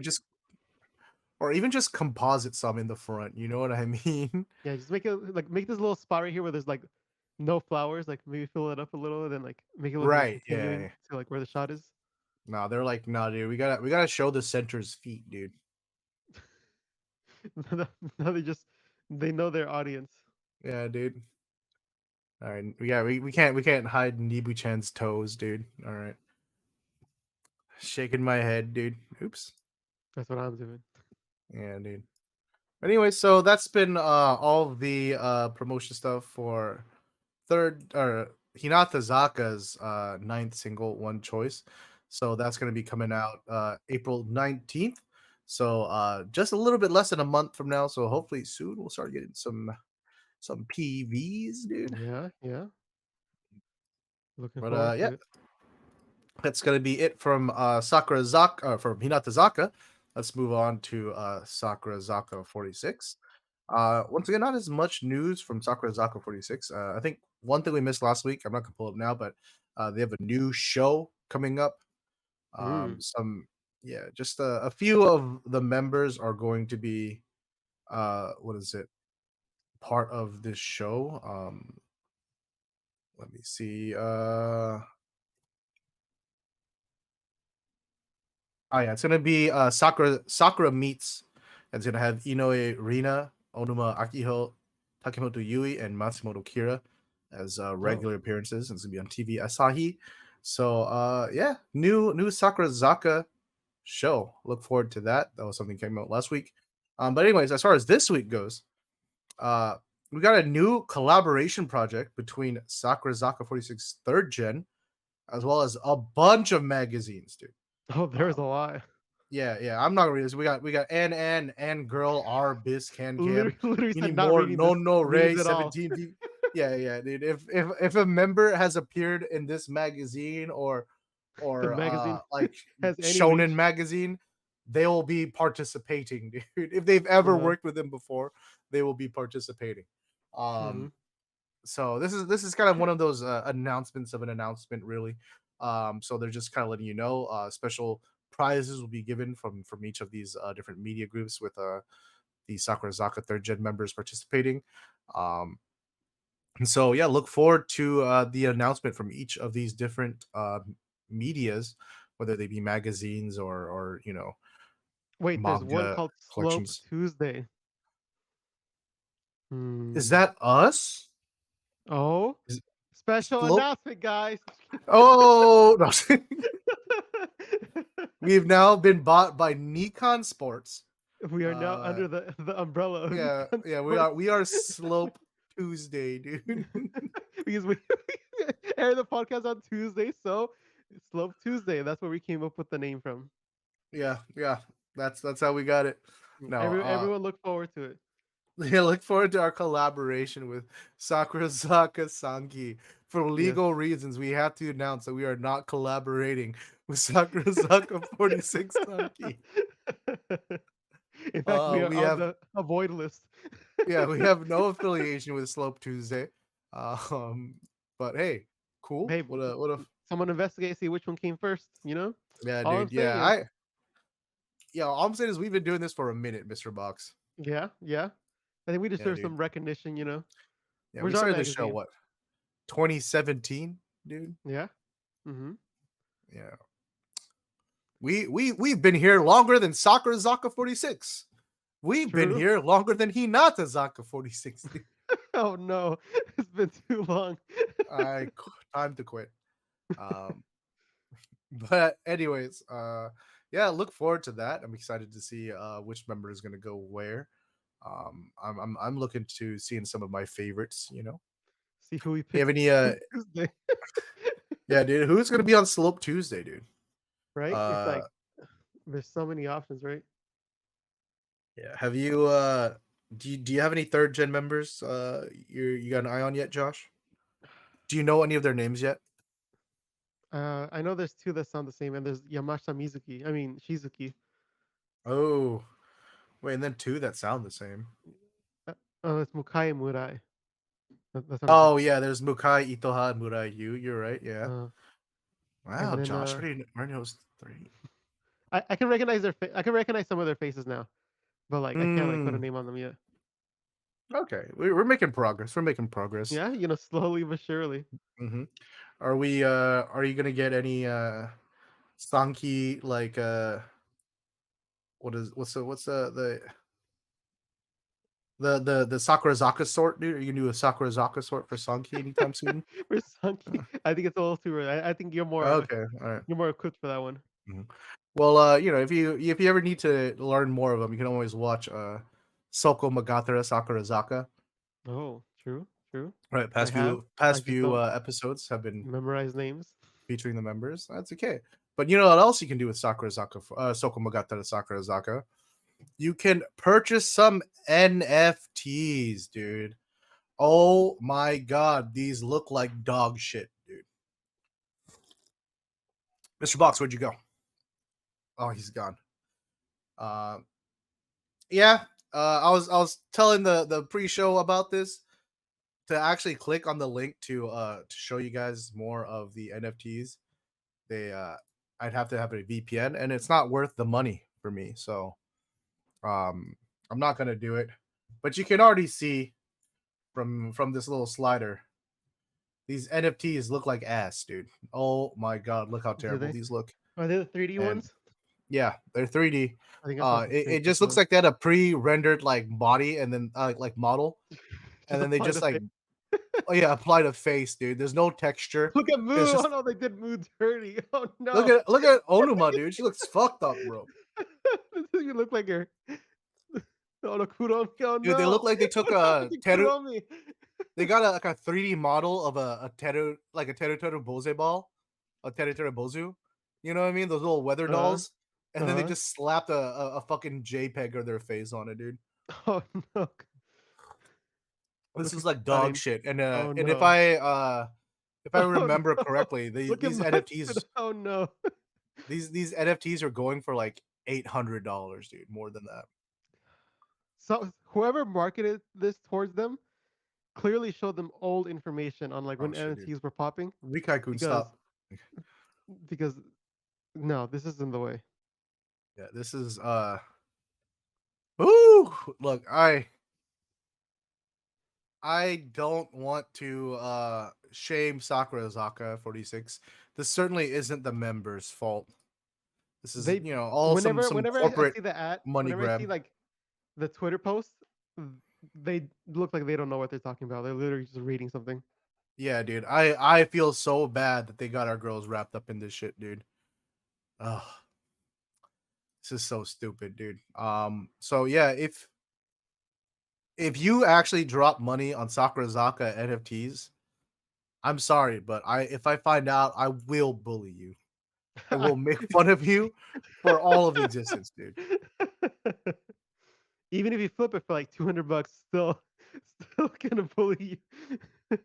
Or even just composite some in the front. You know what I mean? yeah, just make it like make this little spot right here where there's like no flowers, like maybe fill it up a little and then like make it look like Right. continuing Yeah. to like where the shot is. No, they're like, no, dude. We gotta show the center's feet, dude. Now they know their audience. Yeah, dude. All right. We can't hide Nibu-chan's toes, dude. All right. Shaking my head, dude. Oops. That's what I'm doing. Yeah, dude. Anyway, so that's been all of the promotion stuff for third or Hinata Zaka's ninth single, One Choice. So that's going to be coming out April 19th. So just a little bit less than a month from now. So hopefully soon we'll start getting some PVs, dude. Yeah, yeah. Looking But forward to yeah, it. that's going to be it from Sakurazaka from Hinata Zaka. Let's move on to Sakurazaka46. Once again, not as much news from Sakurazaka46. I think one thing we missed last week, I'm not gonna pull up now, but they have a new show coming up. Mm. Some yeah, just a few of the members are going to be what is it? Part of this show. Let me see. Oh yeah, it's gonna be Sakura meets. It's gonna have Inoue Rina, Onuma Akiho, Takemoto Yui, and Matsumoto Kira as Oh. regular appearances. It's gonna be on TV Asahi. So yeah, new Sakurazaka show. Look forward to that. That was something that came out last week. But anyways, as far as this week goes, uh we got a new collaboration project between Sakurazaka46 third gen as well as a bunch of magazines, dude. Oh, there's a Um, lot. yeah. I'm not gonna read this. We got and girl R bis can Literally, cam literally mini said not more reading this no means ray it all. 17 v. Yeah, dude. If a member has appeared in this magazine The or magazine like has any Shonen reach. magazine, they will be participating, dude. If they've ever Uh-huh. worked with him before, they will be participating. Hmm. Um, so this is kind of one of those announcements of an announcement, really. So they're just kind of letting you know special prizes will be given from each of these different media groups with the Sakurazaka third gen members participating. Um, and so yeah, look forward to the announcement from each of these different medias, whether they be magazines or Wait, there's one manga called Slope collections. Tuesday. Is Hmm. that us? Oh, Is special Slope? announcement, guys. Oh no. We've now been bought by Nikon Sports. We are now Uh, under the umbrella of Nikon yeah, Sports. we are Slope Tuesday, dude. Because we air the podcast on Tuesday, so it's Slope Tuesday. That's where we came up with the name from. yeah. That's how we got it. No, Everyone look forward to it. yeah, look forward to our collaboration with Sakurazaka Sanki. For Yes. legal reasons, we have to announce that we are not collaborating with Sakurazaka46 Sanki. In fact, we are We on have the avoid list. Yeah, we have no affiliation with Slope Tuesday. Um, but hey, cool. Hey, What a someone investigate, see which one came first. yeah, All I'm dude. saying is, All I'm saying is we've been doing this for a minute, Mr. Box. yeah, yeah. I think we Yeah, deserve dude. some recognition. Yeah, we Where's our started the show magazine? what 2017, dude. Yeah. Mm-hmm. Yeah, we've been here longer than Sakurazaka46. We've been True. here longer than Hinata Zaka 46. Dude. Oh no, it's been too long. Time to quit. Um, but anyways, yeah, look forward to that. I'm excited to see which member is gonna go where. I'm looking to seeing some of my favorites. See who we You have picked any Tuesday, yeah, dude, who's gonna be on Slope Tuesday, dude? right? It's Uh like there's so many options, right? yeah. Have you do you have any third gen members you got an eye on yet, Josh? Do you know any of their names yet? I know there's two that sound the same, and there's Yamashita Mizuki. I mean Shizuki. Oh, wait, and then two that sound the same. Oh, it's Mukai Murai. That's what I think. Oh yeah, there's Mukai, Itoha, and Murai Yu. You're right, yeah. Uh, and Wow, then Josh already knows three. I can recognize I can recognize some of their faces now, but like I can't like put a Hmm. name on them yet. Okay, we're making progress. We're making progress. Yeah, slowly but surely. Hmm. Are you gonna get any Sanki like what's the Sakurazaka sort, dude? Are you gonna do a Sakurazaka sort for Sanki anytime soon? For Sunky, I think it's a little too early. I think Okay, all right. you're more equipped for that one. Mhm. Well, if you ever need to learn more of them, you can always watch Soko Magatara Sakurazaka. Oh, true. True. Right, I have. I past just few don't episodes have been memorize names. featuring the members. That's okay. But you know what else you can do with Sakurazaka, Sokomogatara Sakurazaka? You can purchase some NFTs, dude. Oh my god, these look like dog shit, dude. Mr. Box, where'd you go? Oh, he's gone. Uh, yeah. I was telling the pre-show about this to actually click on the link to show you guys more of the NFTs. They I'd have to have a VPN, and it's not worth the money for me. So um, I'm not gonna do it. But you can already see from this little slider, these NFTs look like ass, dude. Oh my god, look how Do terrible they? these look. Are they the 3D And ones? yeah, they're 3D. I think I saw some It fake just looks ones. like they had a pre-rendered like body and then like model, and Just then they apply just the like, fake. oh yeah, applied a face, dude. There's no texture. Look at There's Moo. Oh just no, they did Moo dirty. Oh no. look at Onuma, dude. She looks fucked up, bro. You look like her. Oh no, Kuromi. Oh Dude, they look no. like they took What happened a to teru. Kuromi? They got like a 3D model of a teru, like a teru boze ball, a teru bozu. You know what I mean? Those little weather Uh dolls, and then they uh. just slapped a fucking JPEG of their face on it, dude. Oh no. This Look is at like dog Stein. shit. Oh And no. if I Oh remember no. correctly, Look at these Buxton. NFTs Oh no. these NFTs are going for like $800, dude, more than that. So whoever marketed this towards them clearly showed them old information on like Oh when shit, dude. NFTs were popping Rikai-kun, because stop. because no, this isn't the way. Yeah, this is Ooh, look, I don't want to shame Sakurazaka46. This certainly isn't the members' fault. This is, They you know, all whenever some whenever I corporate see the ad, money whenever I see grab. like the Twitter posts, they look like they don't know what they're talking about. They're literally just reading something. Yeah, dude. I feel so bad that they got our girls wrapped up in this shit, dude. Ugh, this is so stupid, dude. So yeah, if you actually drop money on Sakurazaka NFTs, I'm sorry, but if I find out, I will bully you. I I, will make fun of you for all of existence, dude. Even if you flip it for like $200, still gonna bully you.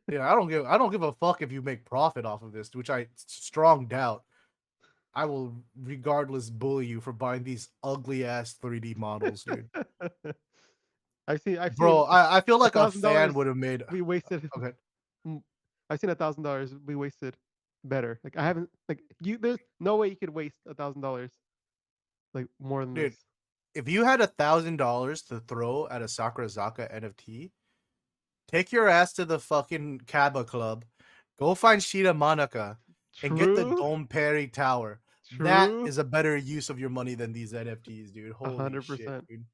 Yeah, I don't give a fuck if you make profit off of this, which I strong doubt. I will regardless bully you for buying these ugly ass 3D models, dude. I've Bro, seen I feel a like a thousand fan dollars would have made be wasted. okay. I've seen $1,000 be wasted better. Like I haven't like you. There's no way you could waste $1,000 like more than Dude, this. if you had $1,000 to throw at a Sakurazaka NFT, take your ass to the fucking Kaba Club, go find Shida Manaka, and get the True, Dom Perry Tower. That true, is a better use of your money than these NFTs, dude. a Holy hundred shit, percent, dude.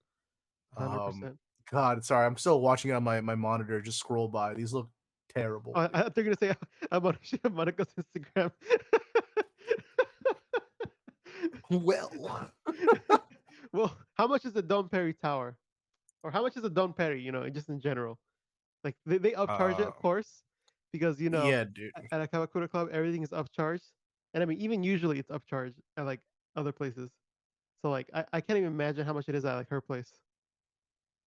a hundred Um, percent. God, sorry, I'm still watching it on my monitor. Just scroll by. These look terrible, I thought you're gonna say I'm on Monica's Instagram. dude. Well, Well, how much is the Don Perry Tower, or how much is a Don Perry? You know, just in general. Like they upcharge it, uh, of course, because yeah, dude. at a Kamakura club everything is upcharged, and I mean even usually it's upcharged at like other places. So like I can't even imagine how much it is at like her place.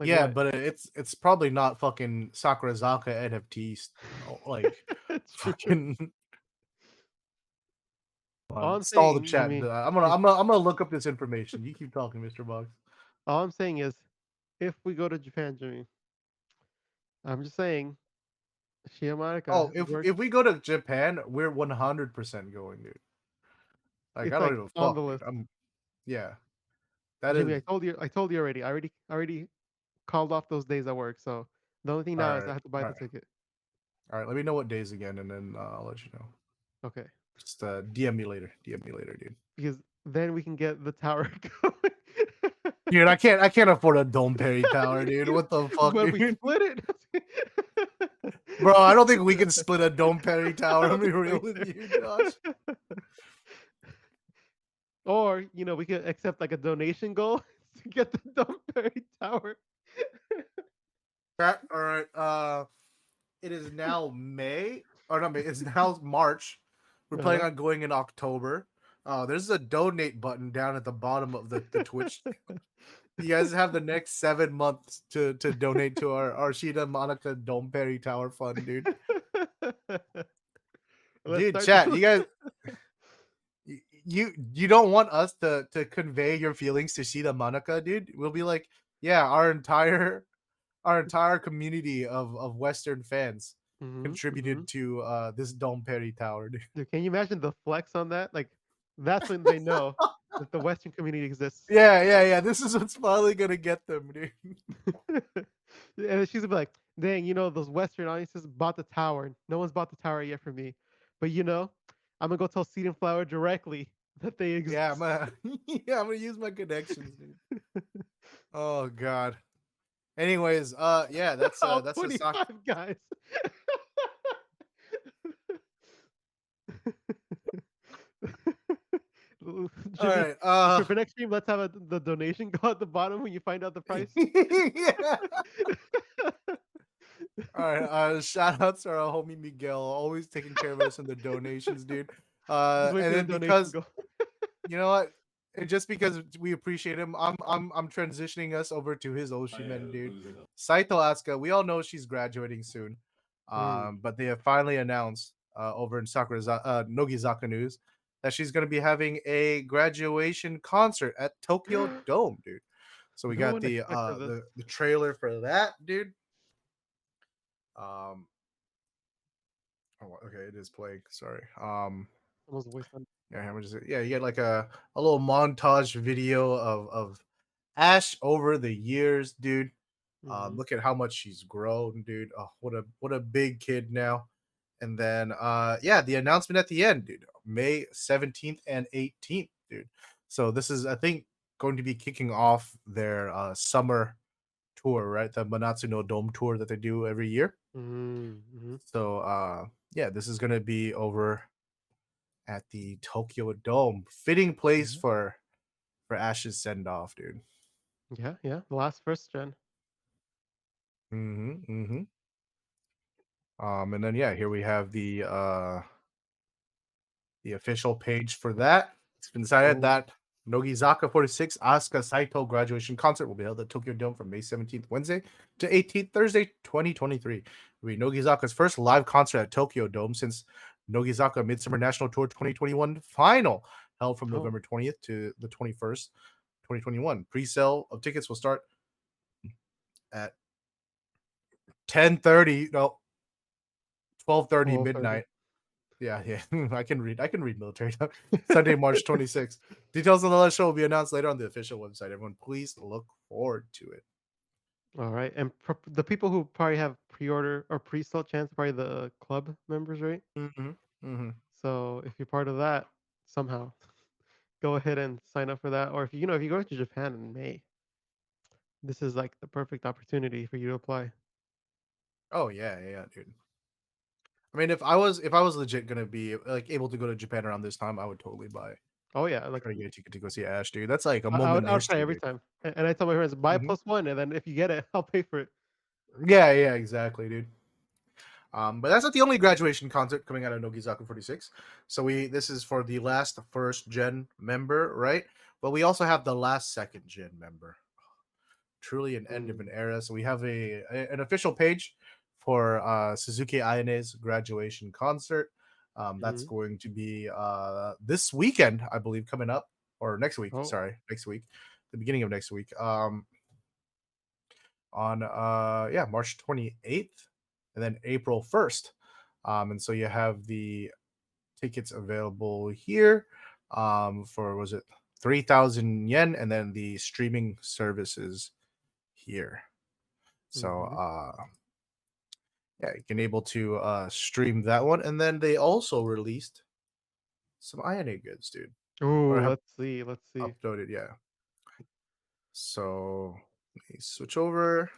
Like Yeah, what? but it's probably not fucking Sakurazaka NFTs. Like, True. fucking All I'm stall the saying, chat. Jimmy, is I'm gonna look up this information. You keep talking, Mr. Box. all I'm saying is, if we go to Japan, Jimmy, I'm just saying, Oh, Shiamanika if works. we go to Japan, we're 100% going, dude. Like, I It's don't like even on the fuck, dude. list. Yeah, that Jimmy, is I told you already. I already called off those days at work. So the only thing now is I have to buy all the right, ticket. all right. Let me know what days again, and then I'll let you know. Okay. Just DM me later. DM me later, dude. Because then we can get the tower going. Dude, I can't afford a Dome Perry Tower, dude. What the fuck, When we dude? split it. Bro, I don't think we can split a Dome Perry I Tower. I'm don't be think real so with either. you, Josh. Or, we could accept like a donation goal to get the Dumperry Tower. All right. It is now May, or not May. It's now March. We're planning Uh-huh. on going in October. There's a donate button down at the bottom of the Twitch. You guys have the next 7 months to donate to our Shida Monica Dome Perry Tower Fund, dude. Let's Dude, start chat. the. You don't want us to convey your feelings to Shida Monica, dude. We'll be like, yeah, our entire community of Western fans Hmm. Hmm. contributed to this Dome Perry Tower, dude. Dude, can you imagine the flex on that? Like, that's when they know that the Western community exists. Yeah. This is what's finally gonna get them, dude. And she's gonna be like, dang, those Western audiences bought the tower. No one's bought the tower yet for me. But I'm gonna go tell Seed and Flower directly that they Yeah, I'm exist. gonna, yeah, I'm gonna use my connections, dude. Oh god. Anyways, yeah, All that's the sock. 25 guys. All Jimmy, right. for next stream, let's have the donation go at the bottom when you find out the price. Yeah. All right. Shout outs to our homie Miguel, always taking care of us in the donations, dude. Just wait And for the then donation because go. you know what, and just because we appreciate him, I'm transitioning us over to his Oshimen, dude. Saito Asuka. We all know she's graduating soon, Mm. but they have finally announced over in Nogizaka News that she's going to be having a graduation concert at Tokyo Dome, dude. So we No got one the expected this. the trailer for that, dude. Um, oh, okay, it is playing. Sorry. Almost wasted. Yeah, how much is it? Yeah, you get like a little montage video of Ash over the years, dude. Hmm. Look at how much she's grown, dude. Oh, what a big kid now. And then yeah, the announcement at the end, dude. May 17th and 18th, dude. So this is, I think, going to be kicking off their summer tour, right? The Manatsu no Dome tour that they do every year. Mm-hmm. So yeah, this is gonna be over at the Tokyo Dome. Fitting place Yeah. for Ash's send off, dude. Yeah, yeah. The last first gen. Mm-hmm. And then yeah, here we have the official page for that. It's been decided Oh, that Nogizaka46 Asuka Saito graduation concert will be held at Tokyo Dome from May 17th, Wednesday to 18th, Thursday, 2023. It will be Nogizaka's first live concert at Tokyo Dome since Nogizaka Midsummer National Tour 2021 final, held from oh. November 20th to the 21st, 2021. Pre-sale of tickets will start at 10:30, no, 12:30 Oh, 30. midnight. Yeah. I can read military time. Sunday, March 26th. Details on the live show will be announced later on the official website. Everyone, please look forward to it. All right. And the people who probably have pre-order or pre-sale chance are probably the club members, right? Mm-hmm. Mm-hmm. So if you're part of that somehow, go ahead and sign up for that. Or if you're going to Japan in May, this is like the perfect opportunity for you to apply. Oh yeah, dude. I mean, if I was legit gonna be like able to go to Japan around this time, I would totally Oh yeah, like try to get a ticket to go see Ash, dude. That's like a I moment would in I would try history, every dude. time. And I tell my friends buy Mm-hmm. +1, and then if you get it, I'll pay for it. Yeah, exactly, dude. But that's not the only graduation concert coming out of Nogizaka46. So this is for the last first gen member, right? But we also have the last second gen member. Truly an end of an Mm. era. So we have an official page for Suzuki Ayane's graduation concert. That's Mm-hmm. going to be this weekend, I believe, coming up, or next week. Oh, Sorry, next week, the beginning of next week. On yeah, March 28th, and then April 1st. And so you have the tickets available here for, was it 3,000 yen, and then the streaming services here. So mm-hmm. yeah, you can able to stream that one, and then they also released some Ayane goods, dude, or Oh, have let's see. Let's see. uploaded. Yeah. So let me switch over.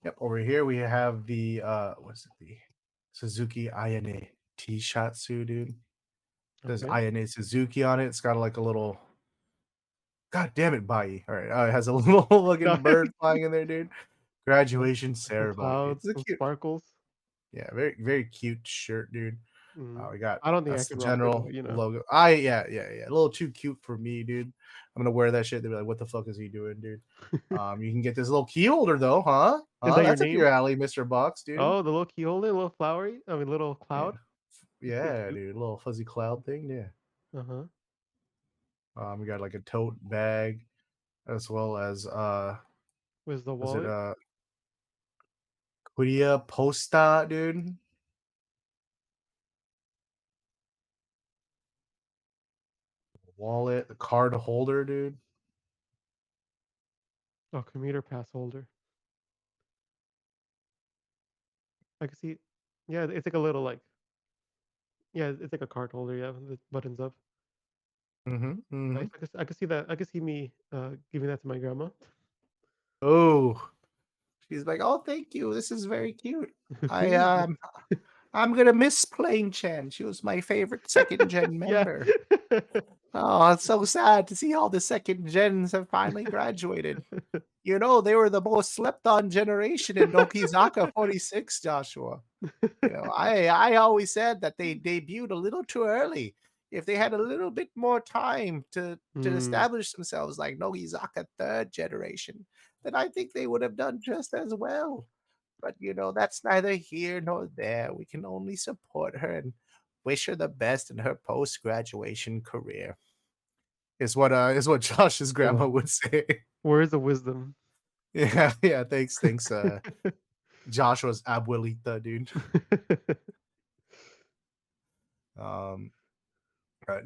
Yep, over here we have the what's it, the Suzuki Ayane T-Shatsu, dude. There's Okay. Ayane Suzuki on it. It's got like a little, god damn it, Bai. All right, it has a little No. fucking bird flying in there, dude. Graduation With some ceremony, dude. clouds, It's a some cute, sparkles. yeah, very very cute shirt, dude. Mm. We got I don't think I that's the could rock it, general but, you know. logo. I yeah. A little too cute for me, dude. I'm gonna wear that shit. They'll be like, "What the fuck is he doing, dude?" You can get this little key holder though, huh? Is Huh? that your That's up your name? alley, Mister Box, dude. Oh, the little key holder, little flowery little Yeah, cloud? That's pretty yeah, cute. dude. Little fuzzy cloud thing. Yeah. Uh-huh. We got like a tote bag as well as Where's the was it wallet? Korea Posta, dude? Wallet, the card holder, dude. Oh, commuter pass holder. I can see yeah, it's like a little, like yeah, it's like a card holder, yeah, the buttons up. Mm-hmm. Mm-hmm. Nice. I could see that. I could see me, giving that to my grandma. Oh, she's like, "Oh, thank you. This is very cute. I Thank you. I'm gonna miss Plain Chan. She was my favorite second gen Yeah. member. Oh, it's so sad to see all the second gens have finally graduated. You know, they were the most slept on generation in Nogizaka46, Joshua. You know, I always said that they debuted a little too early. If they had a little bit more time to Mm, establish themselves like Nogizaka third generation, then I think they would have done just as well. But you know, that's neither here nor there. We can only support her and wish her the best in her post graduation career. Is what Josh's grandma oh, would say. words of wisdom. Yeah, yeah. Thanks, Joshua's abuelita, dude. Um,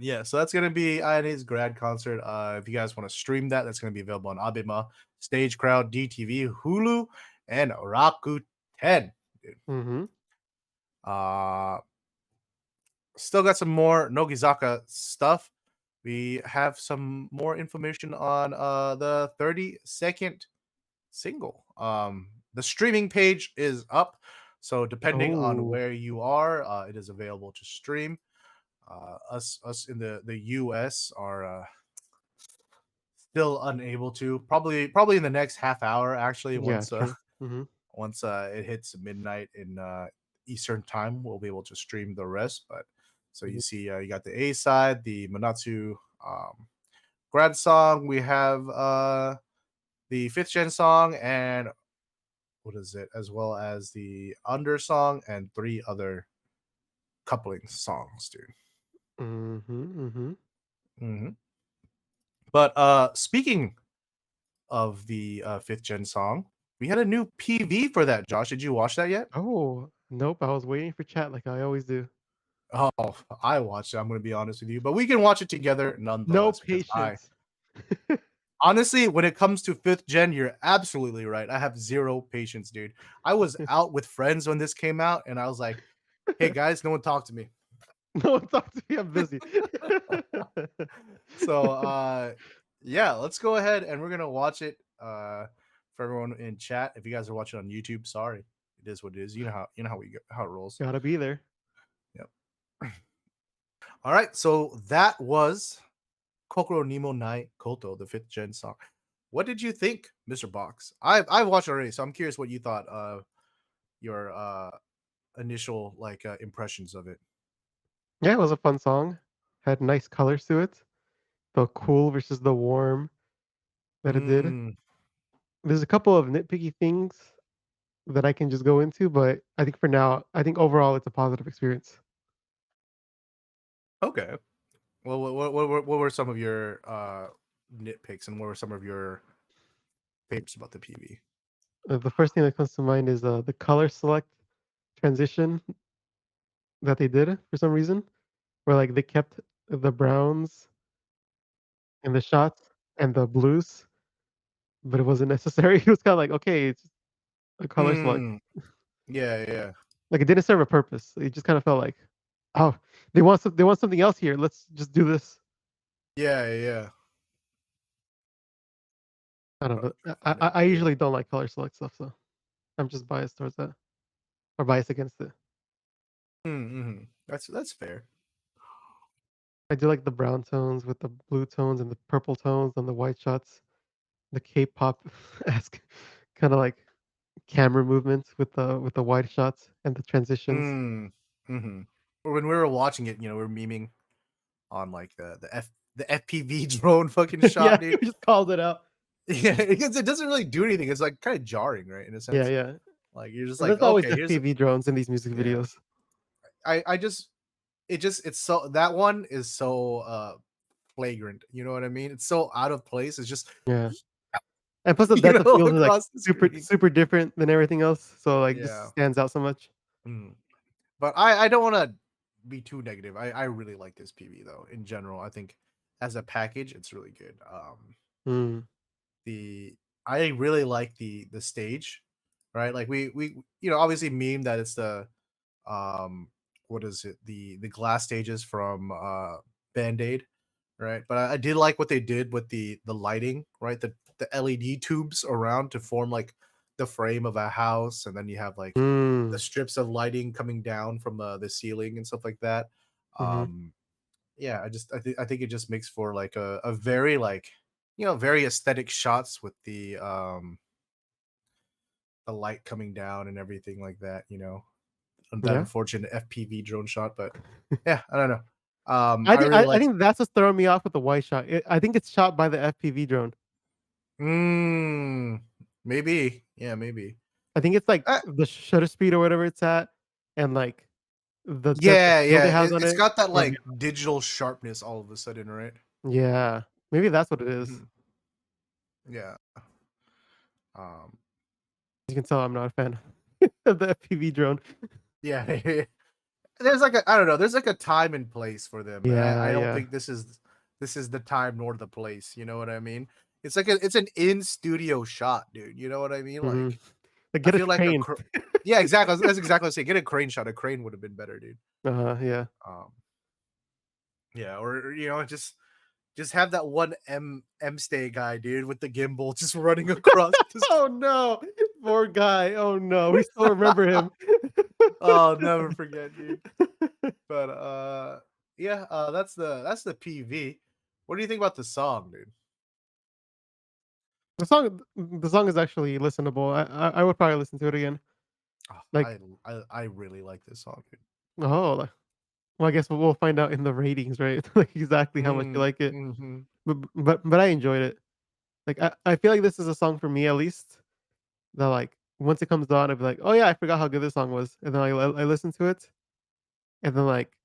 yeah, so that's gonna be Ayane's grad concert. If you guys want to stream that, that's gonna be available on Abima, Stage Crowd, DTV, Hulu, and Rakuten. Dude. Mhm. Uh, Still got some more Nogizaka stuff. We have some more information on the 30-second single. The streaming page is up, so depending on Oh, where you are, it is available to stream. Us in the US are still unable to. Probably in the next half hour, actually, yeah, once true. Mhm. once it hits midnight in Eastern time, we'll be able to stream the rest. But so you Mhm. see, you got the A side, the Manatsu grad song. We have the fifth gen song, and what is it, as well as the under song and three other coupling songs, dude. Mhm, mhm. Hmm. But speaking of the fifth gen song, we had a new PV for that. Josh, did you watch that yet? Oh, nope, I was waiting for chat like I always do. Oh, I watched it. I'm going to be honest with you, but we can watch it together No nonetheless because I patience. honestly, when it comes to fifth gen, you're absolutely right. I have zero patience, dude. I was out with friends when this came out, and I was like, "Hey guys, no one talk to me." No one talk to me, I'm busy. So yeah, let's go ahead and we're gonna watch it for everyone in chat. If you guys are watching on YouTube, sorry. It is what it is. You know how we go, how it rolls. Gotta be there. Yep. All right, so that was Kokoro Nimo Nai Koto, the fifth gen song. What did you think, Mr. Box? I've watched it already, so I'm curious what you thought your initial like impressions of it. Yeah, it was a fun song. Had nice colors to it. The cool versus the warm that it did. Mm, There's a couple of nitpicky things that I can just go into, but I think for now, I think overall it's a positive experience. okay. Well, what were some of your nitpicks, and what were some of your favorites about the PV? The first thing that comes to mind is the color select transition that they did for some reason, where like they kept the browns in the shots and the blues, but it wasn't necessary. It was kind of like, okay, it's a color select. Mm, yeah, yeah, Like it didn't serve a purpose. It just kind of felt like, oh, they want something else here. Let's just do this. yeah, yeah. I don't Oh, know. trying to find it. I Yeah. usually don't like color select stuff, so I'm just biased towards that or biased against it. Mm-hmm. That's fair. I do like the brown tones with the blue tones and the purple tones on the white shots. The K-pop esque kind of like camera movements with the wide shots and the transitions. Mm. Mm-hmm. When we were watching it, we were memeing on like the FPV drone fucking Yeah, shot, dude. we just called it out. Yeah, because it doesn't really do anything. It's like kind of jarring, right? In a Yeah, sense, yeah. like you're just And like, there's always okay, here's FPV drones in these music yeah. videos. I just it's so that one is so flagrant. You know what I mean? It's so out of place. It's just Yeah. And plus the depth of field is like across the super screen. super different than everything else. So like just Yeah. stands out so much. Mm. But I don't want to be too negative. I really like this PV though. In general, I think as a package, it's really good. Mm. The I really like the stage, right? Like we obviously meme that it's the um what is it, the glass stages from Band-Aid, right? But I did like what they did with the lighting, right? The LED tubes around to form like the frame of a house, and then you have like the Mm. strips of lighting coming down from the ceiling and stuff like that. Mhm. um yeah, I think it just makes for like a very like very aesthetic shots with the light coming down and everything like that, that Yeah. unfortunate FPV drone shot. But yeah, I don't know. I I think really I like. think that's what's throwing me off with the wide shot. I think it's shot by the FPV drone. Mm, maybe. Yeah, maybe. I think it's like Uh, the shutter speed or whatever it's at, and like the depth of yeah, field yeah. it has on It's it. got that Throw me like digital sharpness all of a sudden, right? Yeah, maybe that's what it is. Mhm. Yeah. Um. You can tell I'm not a fan of the FPV drone. Yeah. There's like I don't know. There's like a time and place for them, and I Yeah, don't yeah. think this is the time nor the place. You know what I mean? It's an in studio shot, dude. You know what I mean? Mhm. Like Like, I get a feel like crane. yeah, exactly. That's exactly what I say. Get a crane shot. A crane would have been better, dude. Yeah. Um, yeah, or just have that one M stay guy, dude, with the gimbal just running across the Oh, no. Poor guy. Oh, no. We still remember him. I'll never forget, dude. But yeah, that's the PV. What do you think about the song, dude? The song is actually listenable. I would probably listen to it again. Oh, Like, I really like this song, dude. oh, well, I guess we'll find out in the ratings, right? Like, exactly how much you Mm, like it. mm-hmm. But I enjoyed it. Like, I feel like this is a song for me, at least, that, like, once it comes on, I'd be like, "Oh, yeah, I forgot how good this song was." And then I listen to it, and then, like,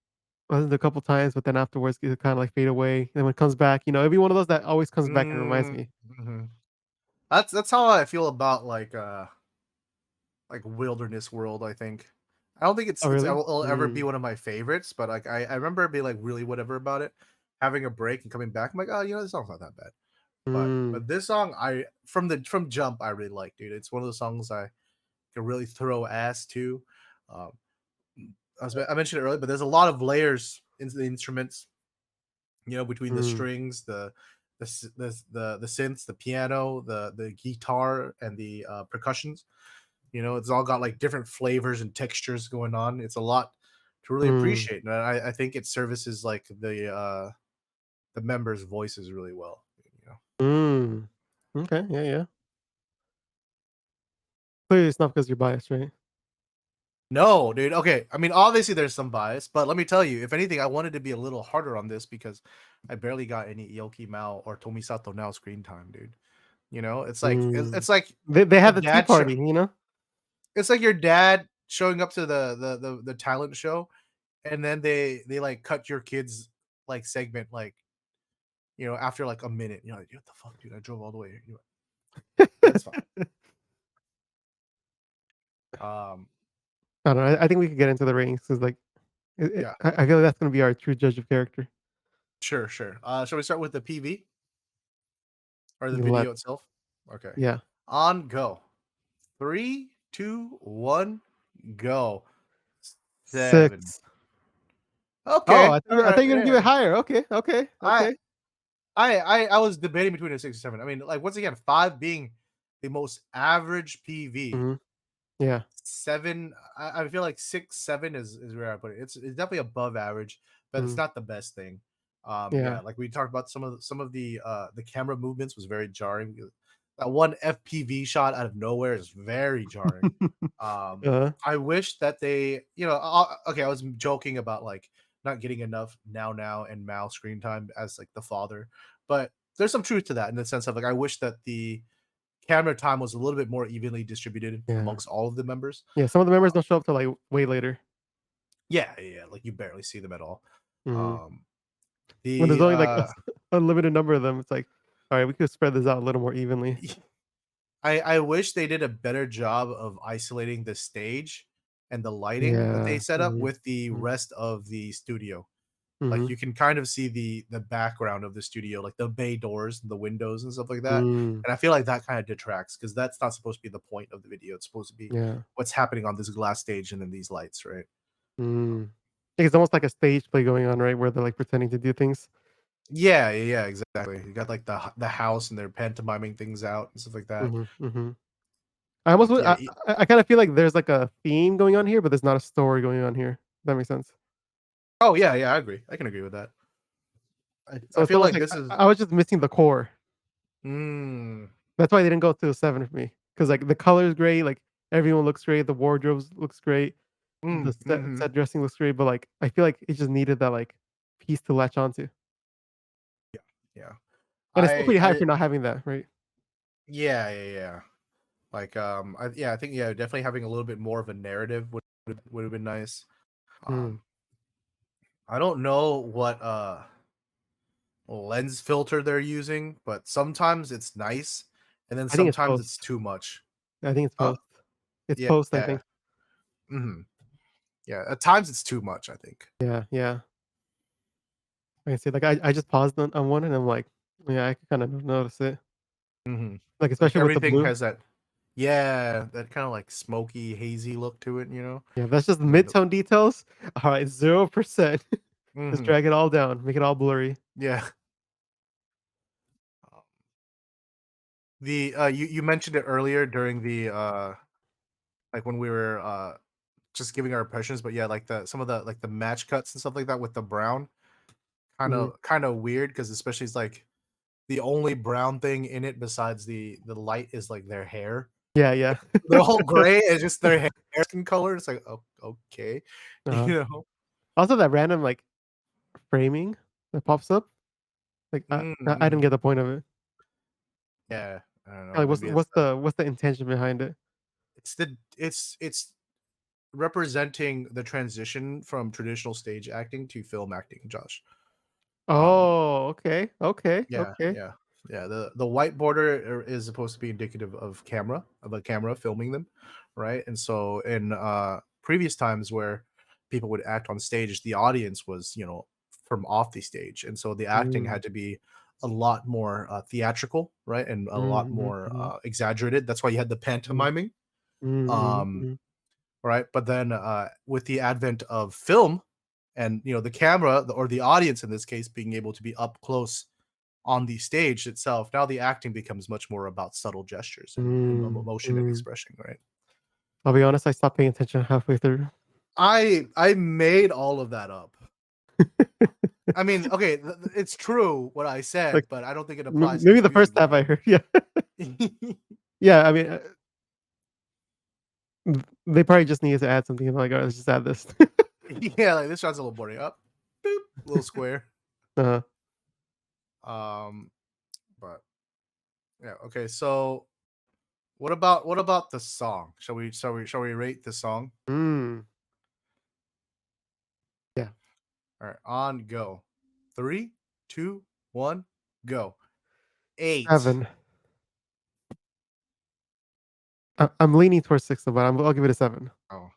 listen to a couple times, but then afterwards, it kinda, like, fade away, and when it comes back, it'd be one of those that always comes back and reminds me. Mm-hmm. That's how I feel about like Wilderness World. I think I don't think Oh, really? it'll ever be Mm. one of my favorites, but like I remember being like really whatever about it, having a break and coming back. I'm like, oh, this song's not that bad. But Mm. this song, I from jump, I really like, dude. It's one of the songs I can really throw ass to. Um, I mentioned it earlier, but there's a lot of layers into the instruments. Between the Mm. strings, the synths, the piano, the guitar, and the percussions. It's all got like different flavors and textures going on. It's a lot to really Mm. appreciate, and I think it services like the members' voices really well. Mm. Okay, yeah, yeah. Clearly, it's not because you're biased, right? No, dude. Okay. I mean, obviously there's some bias, but let me tell you, if anything, I wanted to be a little harder on this because I barely got any Ioki Mao or Tomisato now screen time, dude. It's like it's, Mm. it's like They a had the tea dad show. party, you know? It's like your dad showing up to the talent show, and then they like cut your kids like segment like after like a minute. You're like, what the fuck, dude? I drove all the way here. That's fine. Um, I don't know, I think we could get into the ratings 'cause, like, yeah, I feel like that's gonna be our true judge of character. sure, sure. Shall we start with the PV or the Let video itself? Okay. Yeah. On go. Three, two, one, go. 7. 6. Oh, Okay. I thought All you I thought right. you were gonna give Yeah. it higher. Okay, okay, I okay. I was debating between a 6 or 7. I mean, like once again, 5 being the most average PV. Mhm. Yeah. 7, I feel like 6, 7 is where I put it. It's definitely above average, but it's Mhm. not the best thing. Yeah, Yeah. like we talked about some of the camera movements was very jarring. that one FPV shot out of nowhere is very jarring. Uh, I wish that they, okay, I was joking about like not getting enough now and Mao screen time as like the father, but there's some truth to that in the sense of like I wish that the camera time was a little bit more evenly distributed yeah. amongst all of the members. Yeah, some of the members don't show up till, like, way later. Yeah, yeah, yeah, like you barely see them at all. Mhm. Um, When there's the only, like, a limited number of them, it's like, "Alright, we could spread this out a little more evenly." I wish they did a better job of isolating the stage and the lighting that they Yeah. set up Mhm. with the Mhm. rest of the studio. Like, Mhm. you can kind of see the background of the studio, like the bay doors and the windows and stuff like that, Mm. and I feel like that kinda detracts because that's not supposed to be the point of the video. It's supposed to be Yeah. what's happening on this glass stage and then these lights, right? Mm. I think it's almost like a stage play going on, right, where they're, like, pretending to do things. Yeah, yeah, yeah, exactly. You got, like, the house and they're pantomiming things out and stuff like that. Mhm. Mhm. I almost would Yeah, I kinda feel like there's, like, a theme going on here, but there's not a story going on here. That makes sense. oh, yeah, yeah, I agree. I can agree with that. So I it's feel almost like like this is I was just missing the core. mm, That's why they didn't go to a 7 for me. Because like, the color is great, like, everyone looks great, the wardrobes looks great, the mhm. set dressing looks great, but, like, I feel like it just needed that, like, piece to latch onto. Yeah. And it's still pretty high I for not having that, right? yeah, yeah, yeah. Like, I think, yeah, definitely having a little bit more of a narrative would have been nice. Mm. Um, I don't know what, lens filter they're using, but sometimes it's nice, and then I think it's sometimes it's post. too much. I think it's Uh, post. It's yeah, post, I yeah, think. mhm, yeah, at times it's too much, I think. Yeah, yeah. I can see, like, I just paused on one and I'm like, yeah, I can kind of notice it. Mhm. Like, Like, especially with the everything blue. has that yeah, that kinda, like, smoky, hazy look to it, you know? Yeah, that's just And then the mid-tone details. Alright, 0%. Just mhm, drag it all down, make it all blurry. yeah. You mentioned it earlier during the, like, when we were, just giving our impressions, but yeah, like, some of the like, the match cuts and stuff like that with the brown, Mhm. kinda weird because especially it's, like, the only brown thing in it besides the light is, like, their hair. Yeah, yeah. They're all gray, it's just their hair skin color, it's like, "Oh, okay." Uh-huh. You know? Also that random, like, framing that pops up, like, Mm, I didn't mhm. get the point of it. Yeah, I don't know, Like, maybe it's the what's the intention behind it? it's representing the transition from traditional stage acting to film acting, Josh. Um Oh, okay, okay, Yeah, okay. yeah, yeah. The white border is supposed to be indicative of a camera filming them, right? And so in previous times where people would act on stage, the audience was from off the stage, and so the acting Mm, had to be a lot more theatrical, right, and a mm, lot mhm, more mhm, exaggerated. That's why you had the mhm, pantomiming, mm, mhm, um, mhm, right? But then with the advent of film and the camera or the audience in this case being able to be up close on the stage itself, now the acting becomes much more about subtle gestures and emotion and mm. expression, right? I'll be honest, I stopped paying attention halfway through. I made all of that up. I mean, okay, it's true what I Like, said, but I don't think it applies to maybe this the music first half I video. heard, yeah. Yeah, I mean, they probably just needed to add something, and like, "Alright, let's just add this." Yeah, like this shot's a little boring. Up, boop, little square. Uh-huh. Um, but yeah, okay. So what about the song? Shall we rate the song? Mm, yeah, All right, on go. Three, two, one, go. 8. 7. I'm leaning towards 6 though, but I'll give it a 7. Oh,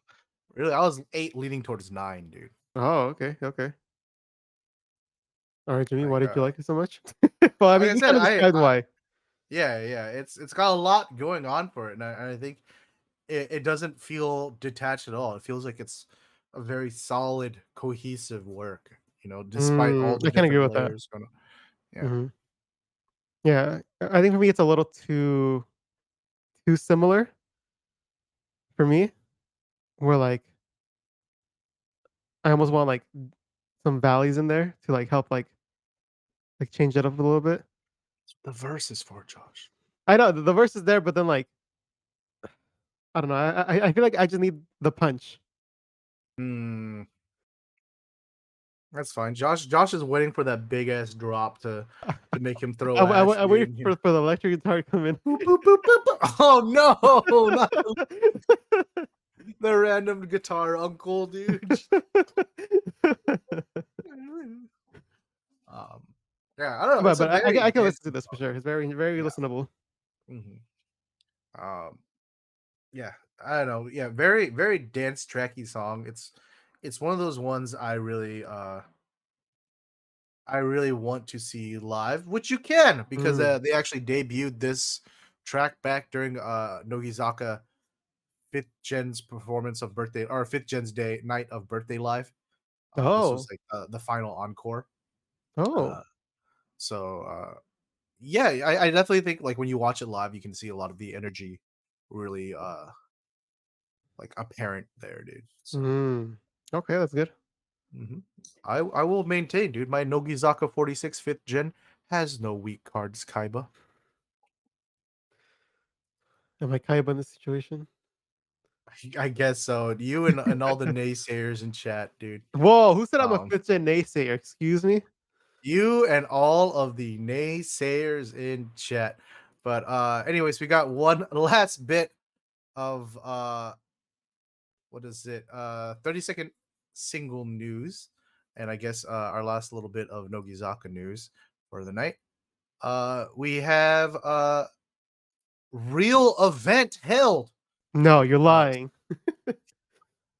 really? I was 8 leaning towards 9, dude. Oh, okay, okay. Alright, Jimmy, why Like, did you like it so much? Well, I like mean, I you said, kinda described why. yeah, yeah, it's got a lot going on for it, and I think it doesn't feel detached at all. It feels like it's a very solid, cohesive work, despite all the I can agree different with that. layers going on. Yeah. Mhm. Yeah, I think for me, it's a little too similar for me, where, like, I almost want, like, some valleys in there to, like, help, like, change it up a little bit. The verse is for Josh. I know the verse is there, but then like I don't know. I feel like I just need the punch. Hmm, that's fine. Josh is waiting for that big ass drop to make him throw ash, I wait dude. You know? for the electric guitar to come in. Boop, boop, boop, boop, boop. Oh no, not the random guitar uncle, dude. Um, yeah, I don't know. It's a But very I can dense listen to this for song. sure. It's very Yeah. listenable. hmm Um, yeah, I don't know. Yeah, very very dance tracky song. It's one of those ones I really want to see live, which you can because Mm. they actually debuted this track back during Nogizaka fifth gen's performance of birthday or fifth gen's day night of birthday live. This was Oh, like the final encore. oh. Uh, so yeah, I definitely think like when you watch it live, you can see a lot of the energy really like apparent there, dude. So Mm. Okay, that's good. mhm. I will maintain, dude. My Nogizaka 46 fifth gen has no weak cards, Kaiba. Am I Kaiba in this situation? I guess so. You and all the naysayers in chat, dude. Whoa, who said I'm a Um, fifth gen naysayer? Excuse me? you and all of the naysayers in chat. But anyways, we got one last bit of what is it? 30-second single news. And I guess our last little bit of Nogizaka news for the night. We have real event held. No, you're Uh, lying.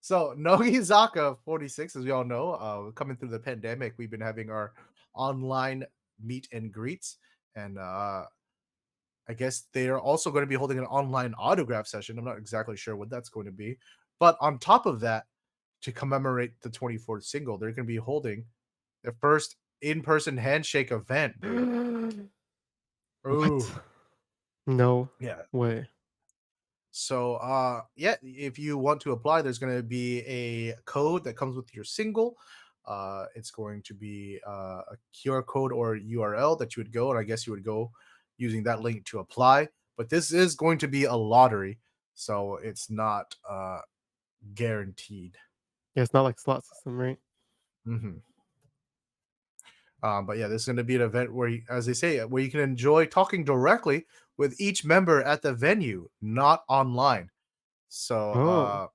so Nogizaka 46, as we all know, coming through the pandemic, we've been having our online meet and greets, and I guess they are also going to be holding an online autograph session. I'm not exactly sure what that's going to be, but on top of that, to commemorate the 24th single, they're going to be holding their first in-person handshake event, dude. Ooh, What? No yeah. way. So yeah, if you want to apply, there's going to be a code that comes with your single. It's going to be a QR code or URL that you would go, and I guess you would go using that link to apply. But this is going to be a lottery, so it's not guaranteed. Yeah, it's not like slot system, right? hmm but yeah, this is going to be an event where, as they say, where you can enjoy talking directly with each member at the venue, not online. So, Oh.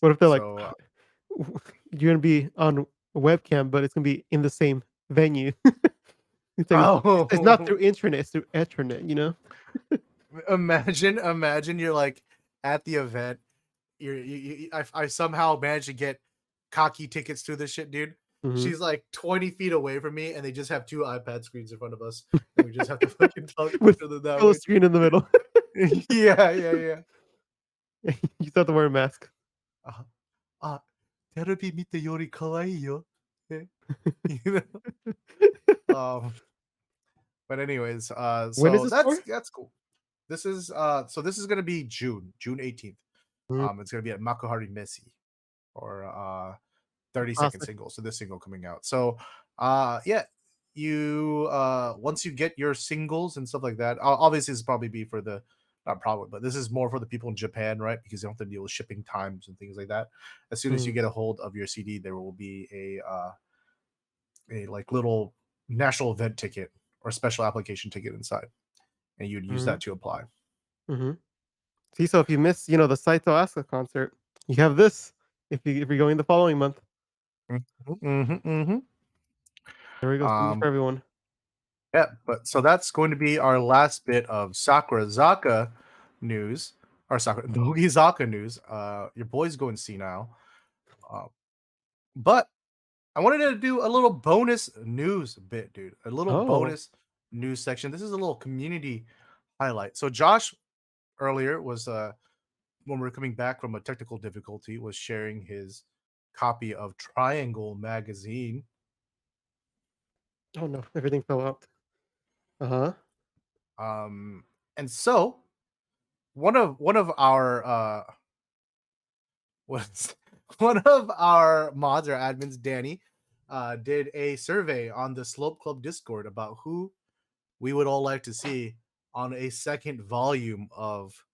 What if they're like, so you're gonna be on a webcam, but it's gonna be in the same venue. It's like it's not oh, through intranet, it's through ethernet, you know? imagine you're like at the event. I somehow managed to get cocky tickets to this shit, dude. Mhm. She's like 20 feet away from me, and they just have two iPad screens in front of us, and we just have to fucking talk to With each other that full way. screen in the middle. Yeah, yeah, yeah. You still have to wear a mask. Uh, あ、テレビ見てより可愛いよ. Eh, you know? Um, but anyways, When is so this for? that's cool. This is gonna be June 18th. Mm, It's gonna be at Makuhari Messi or 30-second classic. single. So this single coming out. So yeah, you once you get your singles and stuff like that, obviously this will probably be for the not probably, but this is more for the people in Japan, right? Because they don't have to deal with shipping times and things like that. As soon as you Mm, get a hold of your CD, there will be a like little national event ticket or special application ticket inside, and you'd use mhm, that to apply. mhm. See, so if you miss, the Saito Asuka concert, you have this if you're going the following month. Mm-hmm. There we go, something for Um, everyone. Yeah, but so that's going to be our last bit of Sakurazaka news or Sakura Nogizaka news. Your boy's going senile. Uh, but I wanted to do a little bonus news bit, dude. A little Oh. bonus news section. This is a little community highlight. So Josh earlier was when we are coming back from a technical difficulty was sharing his copy of Triangle magazine. Oh, no, everything fell out. Uh-huh. Um and so one of our was one of our mods or admins, Danny, did a survey on the Slope Club Discord about who we would all like to see on a second volume of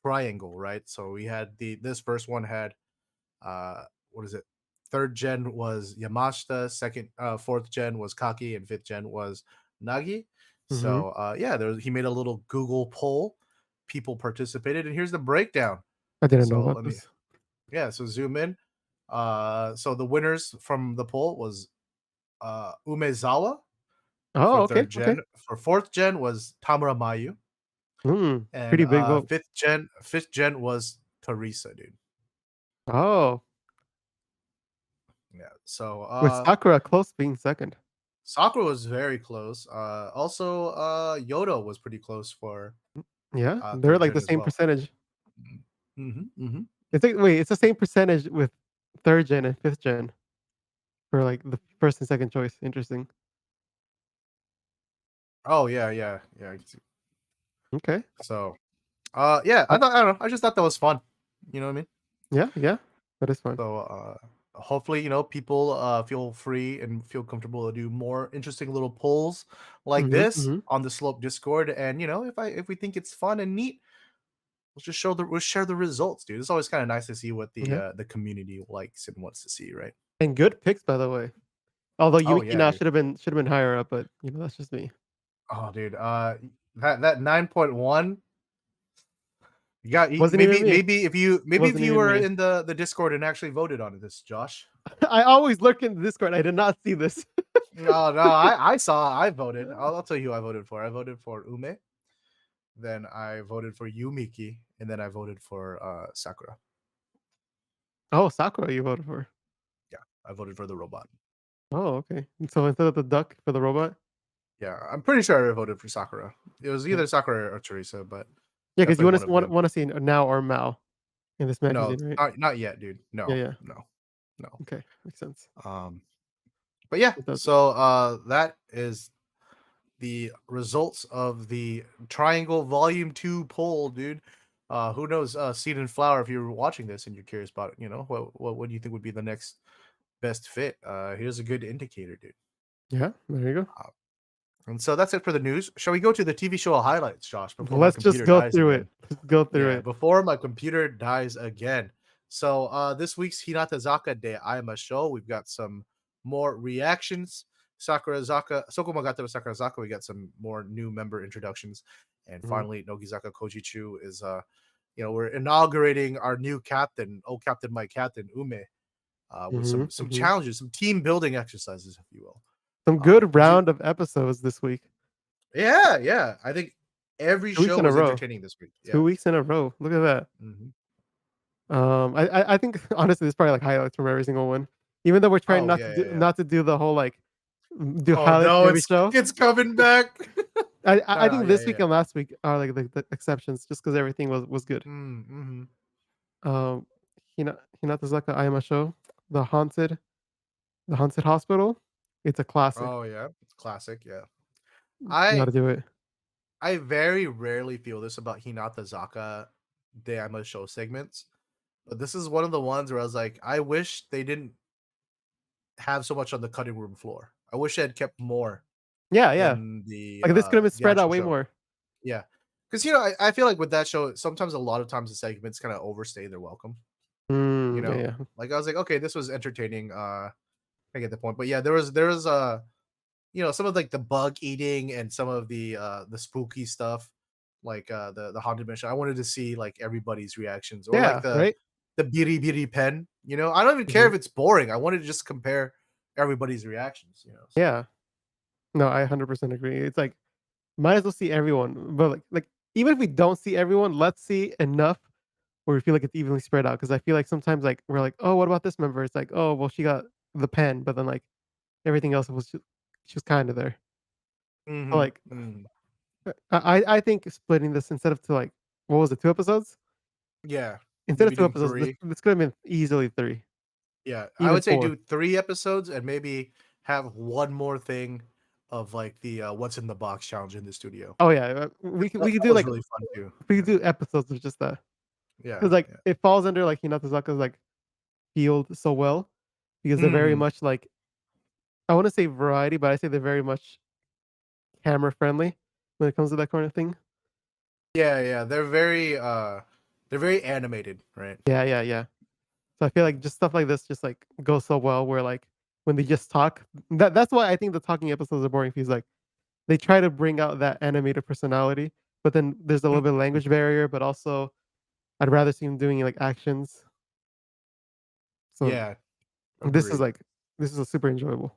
Triangle, right? So we had this first one had what is it? Third gen was Yamashita, fourth gen was Kaki, and fifth gen was Nagi. Mhm. So yeah, he made a little Google poll. People participated, and here's the breakdown. I didn't know So about let me this. so zoom in. So the winners from the poll was Umezawa for Oh, okay, third okay. gen. For fourth gen was Tamura Mayu, and Pretty big vote. fifth gen was Teresa, dude. Oh, Yeah. So with Sakura close being second. Sakura was very close. Also, Yodo was pretty close for Yeah, they're third like gen the as same well. percentage. Mm-hmm. It's like wait, it's the same percentage with third gen and fifth gen for like the first and second choice. Interesting. Oh yeah. I can see. Okay. So, yeah, Uh, I don't know. I just thought that was fun. You know what I mean? yeah, that is fun. So, hopefully, people feel free and feel comfortable to do more interesting little polls like Mhm, this mhm. on the Slope Discord. And if we think it's fun and neat, we'll share the results, dude. It's always kind of nice to see what Yeah, the community likes and wants to see, right? and good picks by the way. Although Oh Yuki yeah, now dude. should have been higher up, but that's just me. Oh, dude. That 9.1. Wasn't even me. Maybe if Wasn't you even were me. in the Discord and actually voted on this, Josh. I always lurk in the Discord. I did not see this. No, I voted. I'll tell you who I voted for. I voted for Ume, then I voted for Yumiki, and then I voted for Sakura. Oh, Sakura, you voted for. Yeah, I voted for the robot. Oh, okay. So instead of the duck for the robot. Yeah, I'm pretty sure I voted for Sakura. It was Yeah, either Sakura or Teresa, but yeah, because you definitely want one to of them. want to see now or Mao in this No, magazine, right? not yet, dude. Yeah, No, yeah. no, no. Okay, makes sense. Um, but yeah, It does. so that is the results of the Triangle Volume 2 poll, dude. Who knows, Seed and Flower, if you're watching this and you're curious about it, what do you think would be the next best fit? Here's a good indicator, dude. Yeah, there you go. Uh, and so that's it for the news. Shall we go to the TV show highlights, Josh, before my Let's just computer go dies through again? it. Let's go through Yeah, it. before my computer dies again. So this week's Hinatazaka de Aima show, we've got some more reactions. Sokomagata with Sakurazaka, we got some more new member introductions. And Mhm, finally, Nogizaka Kojichu is we're inaugurating our new captain, oh Captain my Captain, Ume, with mhm, some mhm. challenges, some team building exercises, if you will. Some good Did you round of episodes this week. Yeah. I think every 2 weeks show in a was row. entertaining this week. Yeah. 2 weeks in a row. Look at that. Hmm. I think honestly, there's probably like highlights from every single one. Even though we're trying Oh not to do yeah. not to do the whole like do Oh highlights no, from every show. it's coming back. I think Yeah, this week yeah. and last week are like the exceptions, just because everything was good. Mm-hmm. Um, Hinatazaka Ayama show, the haunted the haunted hospital. It's a classic. Oh yeah, it's classic. Yeah, Got I to do it. I very rarely feel this about Hinata Zaka Dayama show segments, but this is one of the ones where I was like, I wish they didn't have so much on the cutting room floor. I wish they had kept more Yeah, yeah. in the Like this could have been the spread out actual way show. more. Yeah, because I feel like with that show, sometimes a lot of times the segments kind of overstay their welcome. Yeah, yeah. Like I was like, okay, this was entertaining. I get the point, but yeah, there was some of like the bug eating and some of the spooky stuff, like the haunted mission. I wanted to see like everybody's reactions, or like Yeah, right? the biri biri pen. I don't even care Mhm. if it's boring. I wanted to just compare everybody's reactions. So Yeah. No, I 100% agree. It's like might as well see everyone, but like even if we don't see everyone, let's see enough where we feel like it's evenly spread out. Because I feel like sometimes like we're like, oh, what about this member? It's like, oh, well, she got the pen, but then like everything else was just she was kind of there. So, mm-hmm, like mm. I think splitting this instead of to like what was it, 2 episodes? Yeah, Instead of maybe 2 doing episodes, three. this could have been easily 3, Yeah, I even would say 4. do 3 episodes and maybe have one more thing of like the what's in the box challenge in the studio. Oh yeah, That we could do was like really fun too. we could Yeah, do episodes of just that yeah, because like yeah. it falls under like Hinatazaka's like field so well because they're very Hmm. much like I want to say variety, but I say they're very much camera friendly when it comes to that kind of thing. Yeah, they're very animated, right? Yeah. So I feel like just stuff like this just like goes so well where like when they just talk, that's why I think the talking episodes are boring because like they try to bring out that animated personality, but then there's a little bit of language barrier, but also I'd rather see them doing like actions. So Yeah, this is agreed. like this is a super enjoyable.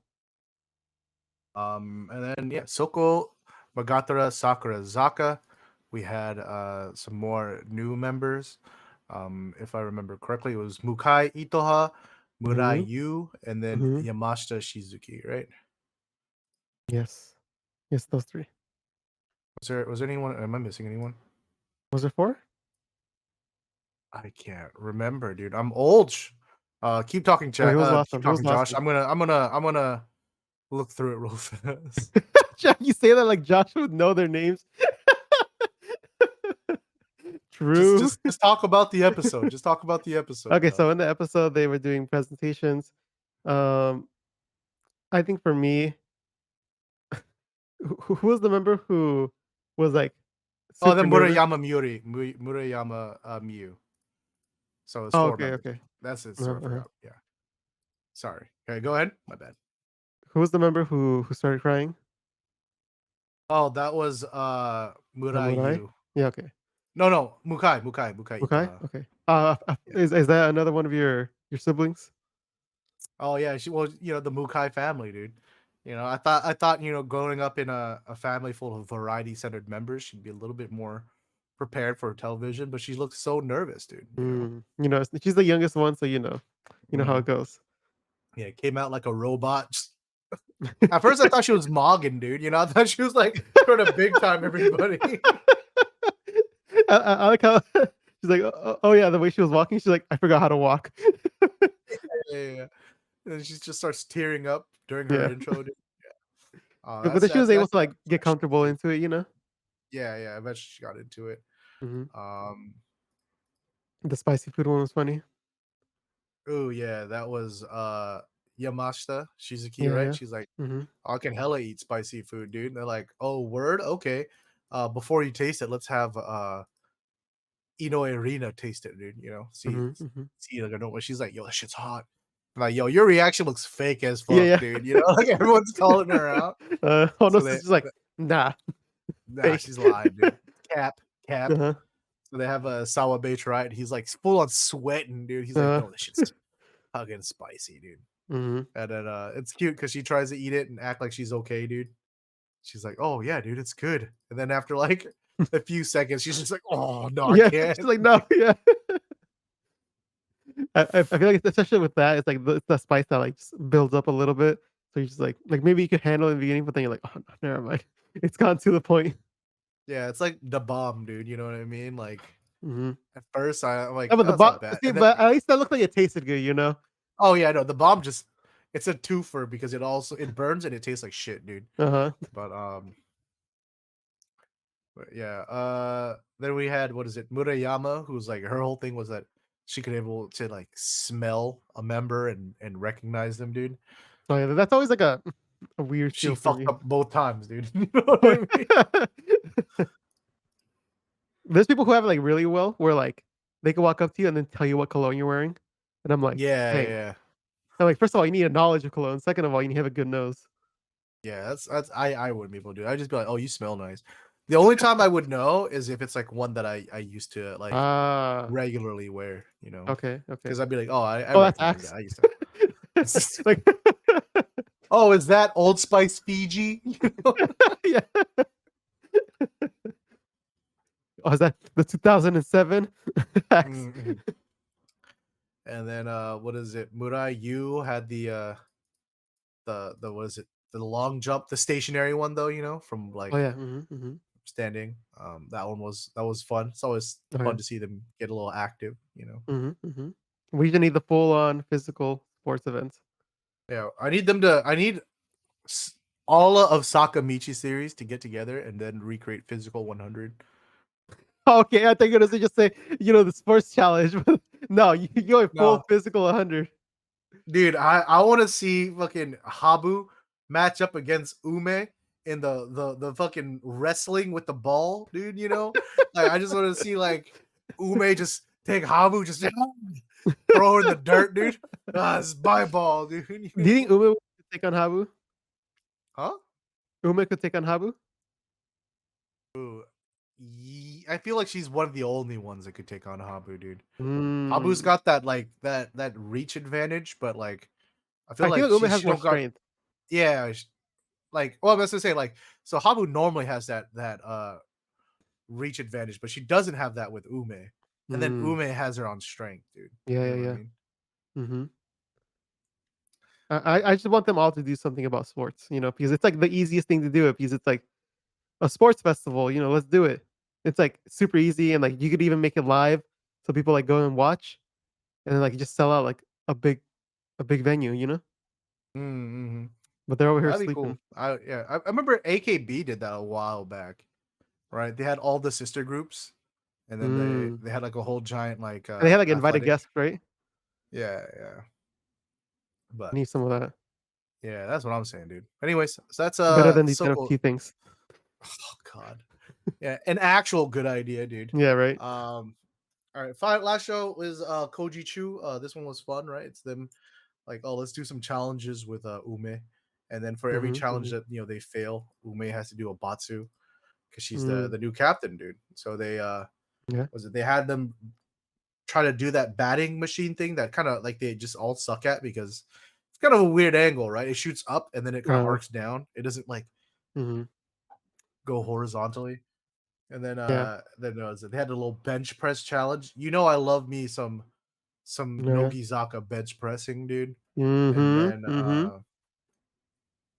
And then yeah, Soko Magatara Sakurazaka. We had some more new members. If I remember correctly, it was Mukai Itoha, Hmm. Murai Yu, and then Hmm. Yamashita Shizuki, right? Yes, yes, those three. Was there anyone, am I missing anyone? Was there four? I can't remember, dude. I'm old. Keep talking, Wait, chat. who was the last Keep one? Who was talking, the last Josh. one? I'm gonna look through it real fast. You say that like Josh would know their names. just True. just just talk about the episode. Just talk about the episode, Okay, so Josh. in the episode they were doing presentations. Um, I think for me, who was the member who was like Oh, super then nervous? Murayama Miyu. So it's Oh, four okay, members. okay. That's it. So I Uh-huh. forgot. Yeah. Sorry. Okay, go ahead. My bad. Who was the member who started crying? Oh, that was Murai Samurai. Yu. Yeah, okay. No, Mukai Okay, Itoha. okay. Yeah. Is that another one of your siblings? Oh yeah, the Mukai family, dude. I thought, growing up in a family full of variety centered members, she'd be a little bit more prepared for television, but she looked so nervous, dude. Mm, she's the youngest one, so you know how it Mhm. goes. Yeah, came out like a robot. At first, I thought she was Mogging, dude. I thought she was like trying to big time everybody. I like how she's like, oh yeah, the way she was walking, she's like, I forgot how to walk. Yeah. And she just starts tearing up during her Yeah, intro, dude. Oh, but that's then she was that's able that's to like get actually comfortable cute. into it. Yeah. Eventually, she got into it. Hmm. Um. The spicy food one was funny. Oh yeah, that was Yamashita Shizuki, Yeah, right? yeah. She's like, Hmm. I can hella eat spicy food, dude. And they're like, oh, word, okay. Before you taste it, let's have Inoue Arena taste it, dude. See, Hmm. Hmm. see, like I know what she's like. Yo, that shit's hot. I'm like, yo, your reaction looks fake as Yeah, fuck, yeah. dude. Like everyone's calling her out. So Almost they, is just like, nah, nah, fake. she's lying, dude. Cap. Uh-huh. So they have a Sawabate, right? He's like full on sweating, dude. He's like, Uh, no, this shit's fucking spicy, dude. hmm. And then it's cute because she tries to eat it and act like she's okay, dude. She's like, "Oh yeah, dude, it's good." And then after like a few seconds, she's just like, "Oh no, I Yeah, she's can't." like, no, yeah. I feel like especially with that, it's like it's the spice that like just builds up a little bit. So you're just like maybe you could handle it in the beginning, but then you're like, oh no, never mind. It's gone to the point. Yeah, it's like the bomb, dude. You know what I mean? Like Hmm. at first, I'm like, Yeah, but "Oh, it's not bad," see, and then but at least that looked like it tasted good. oh yeah, no, the bomb just it's a twofer because it burns and it tastes like shit, dude. Uh huh. But yeah, then we had what is it, Murayama, who's like her whole thing was that she could able to like smell a member and recognize them, dude. Oh yeah, that's always like a weird She feel for fucked me. up both times, dude. You know what I mean? There's people who have it like really well, where like they can walk up to you and then tell you what cologne you're wearing, and I'm like, Yeah, dang. yeah, I'm like, first of all, you need a knowledge of cologne. Second of all, you need to have a good nose. yeah. That's I wouldn't be able to do. I'd just be like, oh, you smell nice. The only time I would know is if it's like one that I used to like Ah, regularly wear, okay, okay. because I'd be like, oh, I Oh, that's recognize that. Axe. I used to. Like, Oh, is that Old Spice Fiji? yeah. Oh, is that the 2007 Axe? Mhm. And then what is it? Murai Yu had the what is it? The long jump, the stationary one though, from Oh like yeah. Hmm. standing. That was fun. It's always Oh fun yeah. to see them get a little active. Hmm. Hmm. We usually need the full-on physical sports events. Yeah, I need s- all of Sakamichi series to get together and then recreate physical 100. Okay, I think it was just say, the sports challenge. But no, you go a full No, physical 100. dude, I want to see fucking Habu match up against Ume in the fucking wrestling with the ball, dude. You know, like I just want to see like Ume just take Habu, just throw her in the dirt, dude. It's my ball, dude. You Do you think know? Ume could take on Habu? Huh? Ume could take on Habu? Ooh, I feel like she's one of the only ones that could take on Habu, dude. Habu's Mm. got that like that reach advantage, but like I feel I feel like like Ume has she more don't got strength. yeah. Like well, I was gonna say like so Habu normally has that reach advantage, but she doesn't have that with Ume, and then Mm. Ume has her on strength, dude. Yeah, You yeah, know what I yeah. mean? Mhm. I just want them all to do something about sports, because it's like the easiest thing to do because it's like a sports festival, let's do it. It's like super easy and like you could even make it live so people like go and watch and then like just sell out like a big venue, Mm-hmm. But they're over here That'd be sleeping. cool. I remember AKB did that a while back, right? They had all the sister groups, and then Mm. they had like a whole giant like And they had like invited athletic. guests, right? Yeah. I But need some of that. yeah, that's what I'm saying, dude. Anyways, so that's Better than these so cool. NFT things. Oh god. Yeah, an actual good idea, dude. Yeah, right. All right, fine. Last show was Koji Chu. This one was fun, right? It's them like, oh, let's do some challenges with Ume. And then for every Mhm, challenge mhm. that they fail, Ume has to do a Batsu because she's the Mm. new captain, dude. So they Yeah. was it they had them try to do that batting machine thing that kind of like they just all suck at because it's kind of a weird angle, right? It shoots up and then it kind of Uh, arcs down. It doesn't like mhm. go horizontally. And Yeah. then they had a little bench press challenge. You know, I love me some Oh, yeah. Nogizaka bench pressing, dude. And Mhm, then mhm.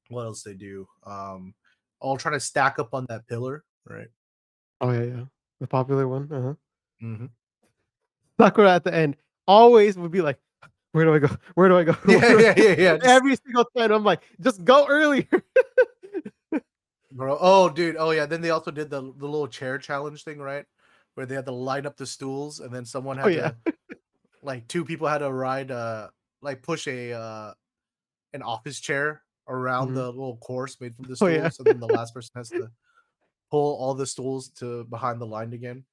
what else they do? All trying to stack up on that pillar, right? Oh, yeah, yeah. The popular one, uh-huh. Mm-hmm. Sakura at the end always would be like, "Where do I go? Where do I go? Where Yeah, do I yeah, go?" yeah, yeah. Just Every single time, I'm like, "Just go earlier." bro. Oh, dude. Oh, yeah. Then they also did the little chair challenge thing, right? Where they had to line up the stools, and then someone Oh, had yeah. to like two people had to ride like push a an office chair around Mhm. the little course made from the Oh, yeah. stools, and then the last person has to pull all the stools to behind the line again.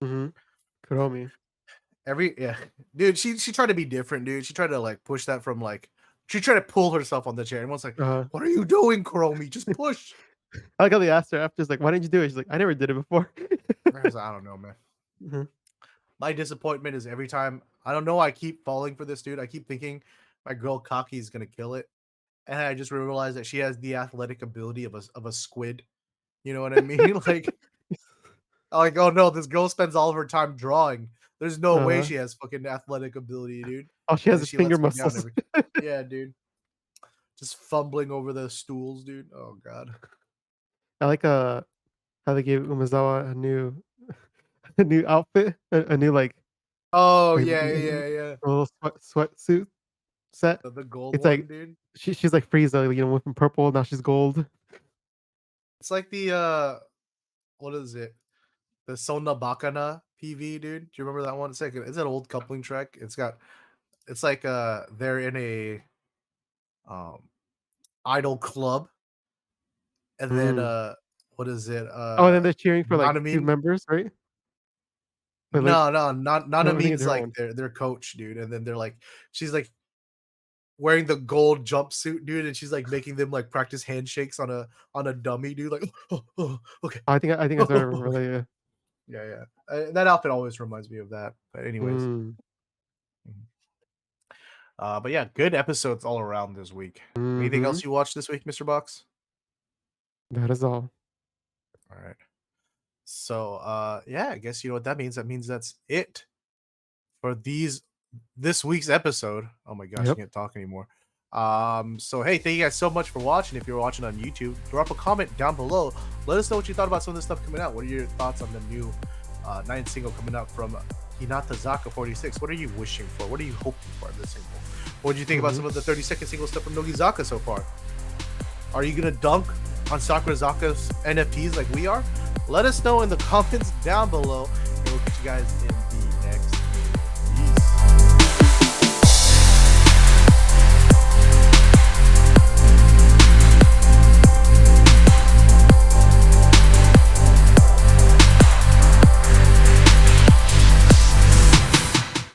Mhm. Kuromi. Every yeah, dude. She tried to be different, dude. She tried to like push that from like she tried to pull herself on the chair. Everyone's like, Uh-huh. "What are you doing, Kuromi? Just push." I like how they asked her after, it's like, "Why didn't you do it?" She's like, "I never did it before." I was like, I don't know, man. Mhm. My disappointment is every time I don't know. I keep falling for this dude. I keep thinking my girl Kaki is gonna kill it, and I just realized that she has the athletic ability of a squid. You know what I mean? Like, oh no, this girl spends all of her time drawing. There's no way Uh-huh. she has fucking athletic ability, dude. All she And has then is she finger lets me down muscles. every yeah, dude. Just fumbling over the stools, dude. Oh god. I like, how they gave Umezawa a new outfit, a new, Oh like, yeah. a little sweatsuit set. The gold It's one, like dude. she's like Frieza, went from purple, now she's gold. It's like the what is it? The Sonna Bakana PV, dude. Do you remember that one? It's an old coupling track. It's like they're in a um idol club and then Mm. what is it? Oh, and then they're cheering for, like, 2 Nanamine. members, right? But, like, No, not no, I'm thinking a Nanamine's different like one. their coach, dude. And then they're like she's like wearing the gold jumpsuit, dude, and she's like making them like practice handshakes on a dummy, dude. Like, oh, okay, I think I started to remember that, yeah. yeah. That outfit always reminds me of that. But anyways, Mm. mhm. But yeah, good episodes all around this week. Anything Mhm. else you watched this week, Mr. Box? That is all. All right. So, yeah, I guess you know what that means. That means that's it for this week's episode. Oh my gosh, I Yep. can't talk anymore. So hey, thank you guys so much for watching. If you're watching on YouTube, drop a comment down below. Let us know what you thought about some of this stuff coming out. What are your thoughts on the new 9th single coming out from Hinatazaka46? What are you wishing for? What are you hoping for in this single? What do you think about Mhm. some of the 32nd single stuff from Nogizaka so far? Are you gonna dunk on Sakurazaka's NFTs like we are? Let us know in the comments down below, and we'll catch you guys in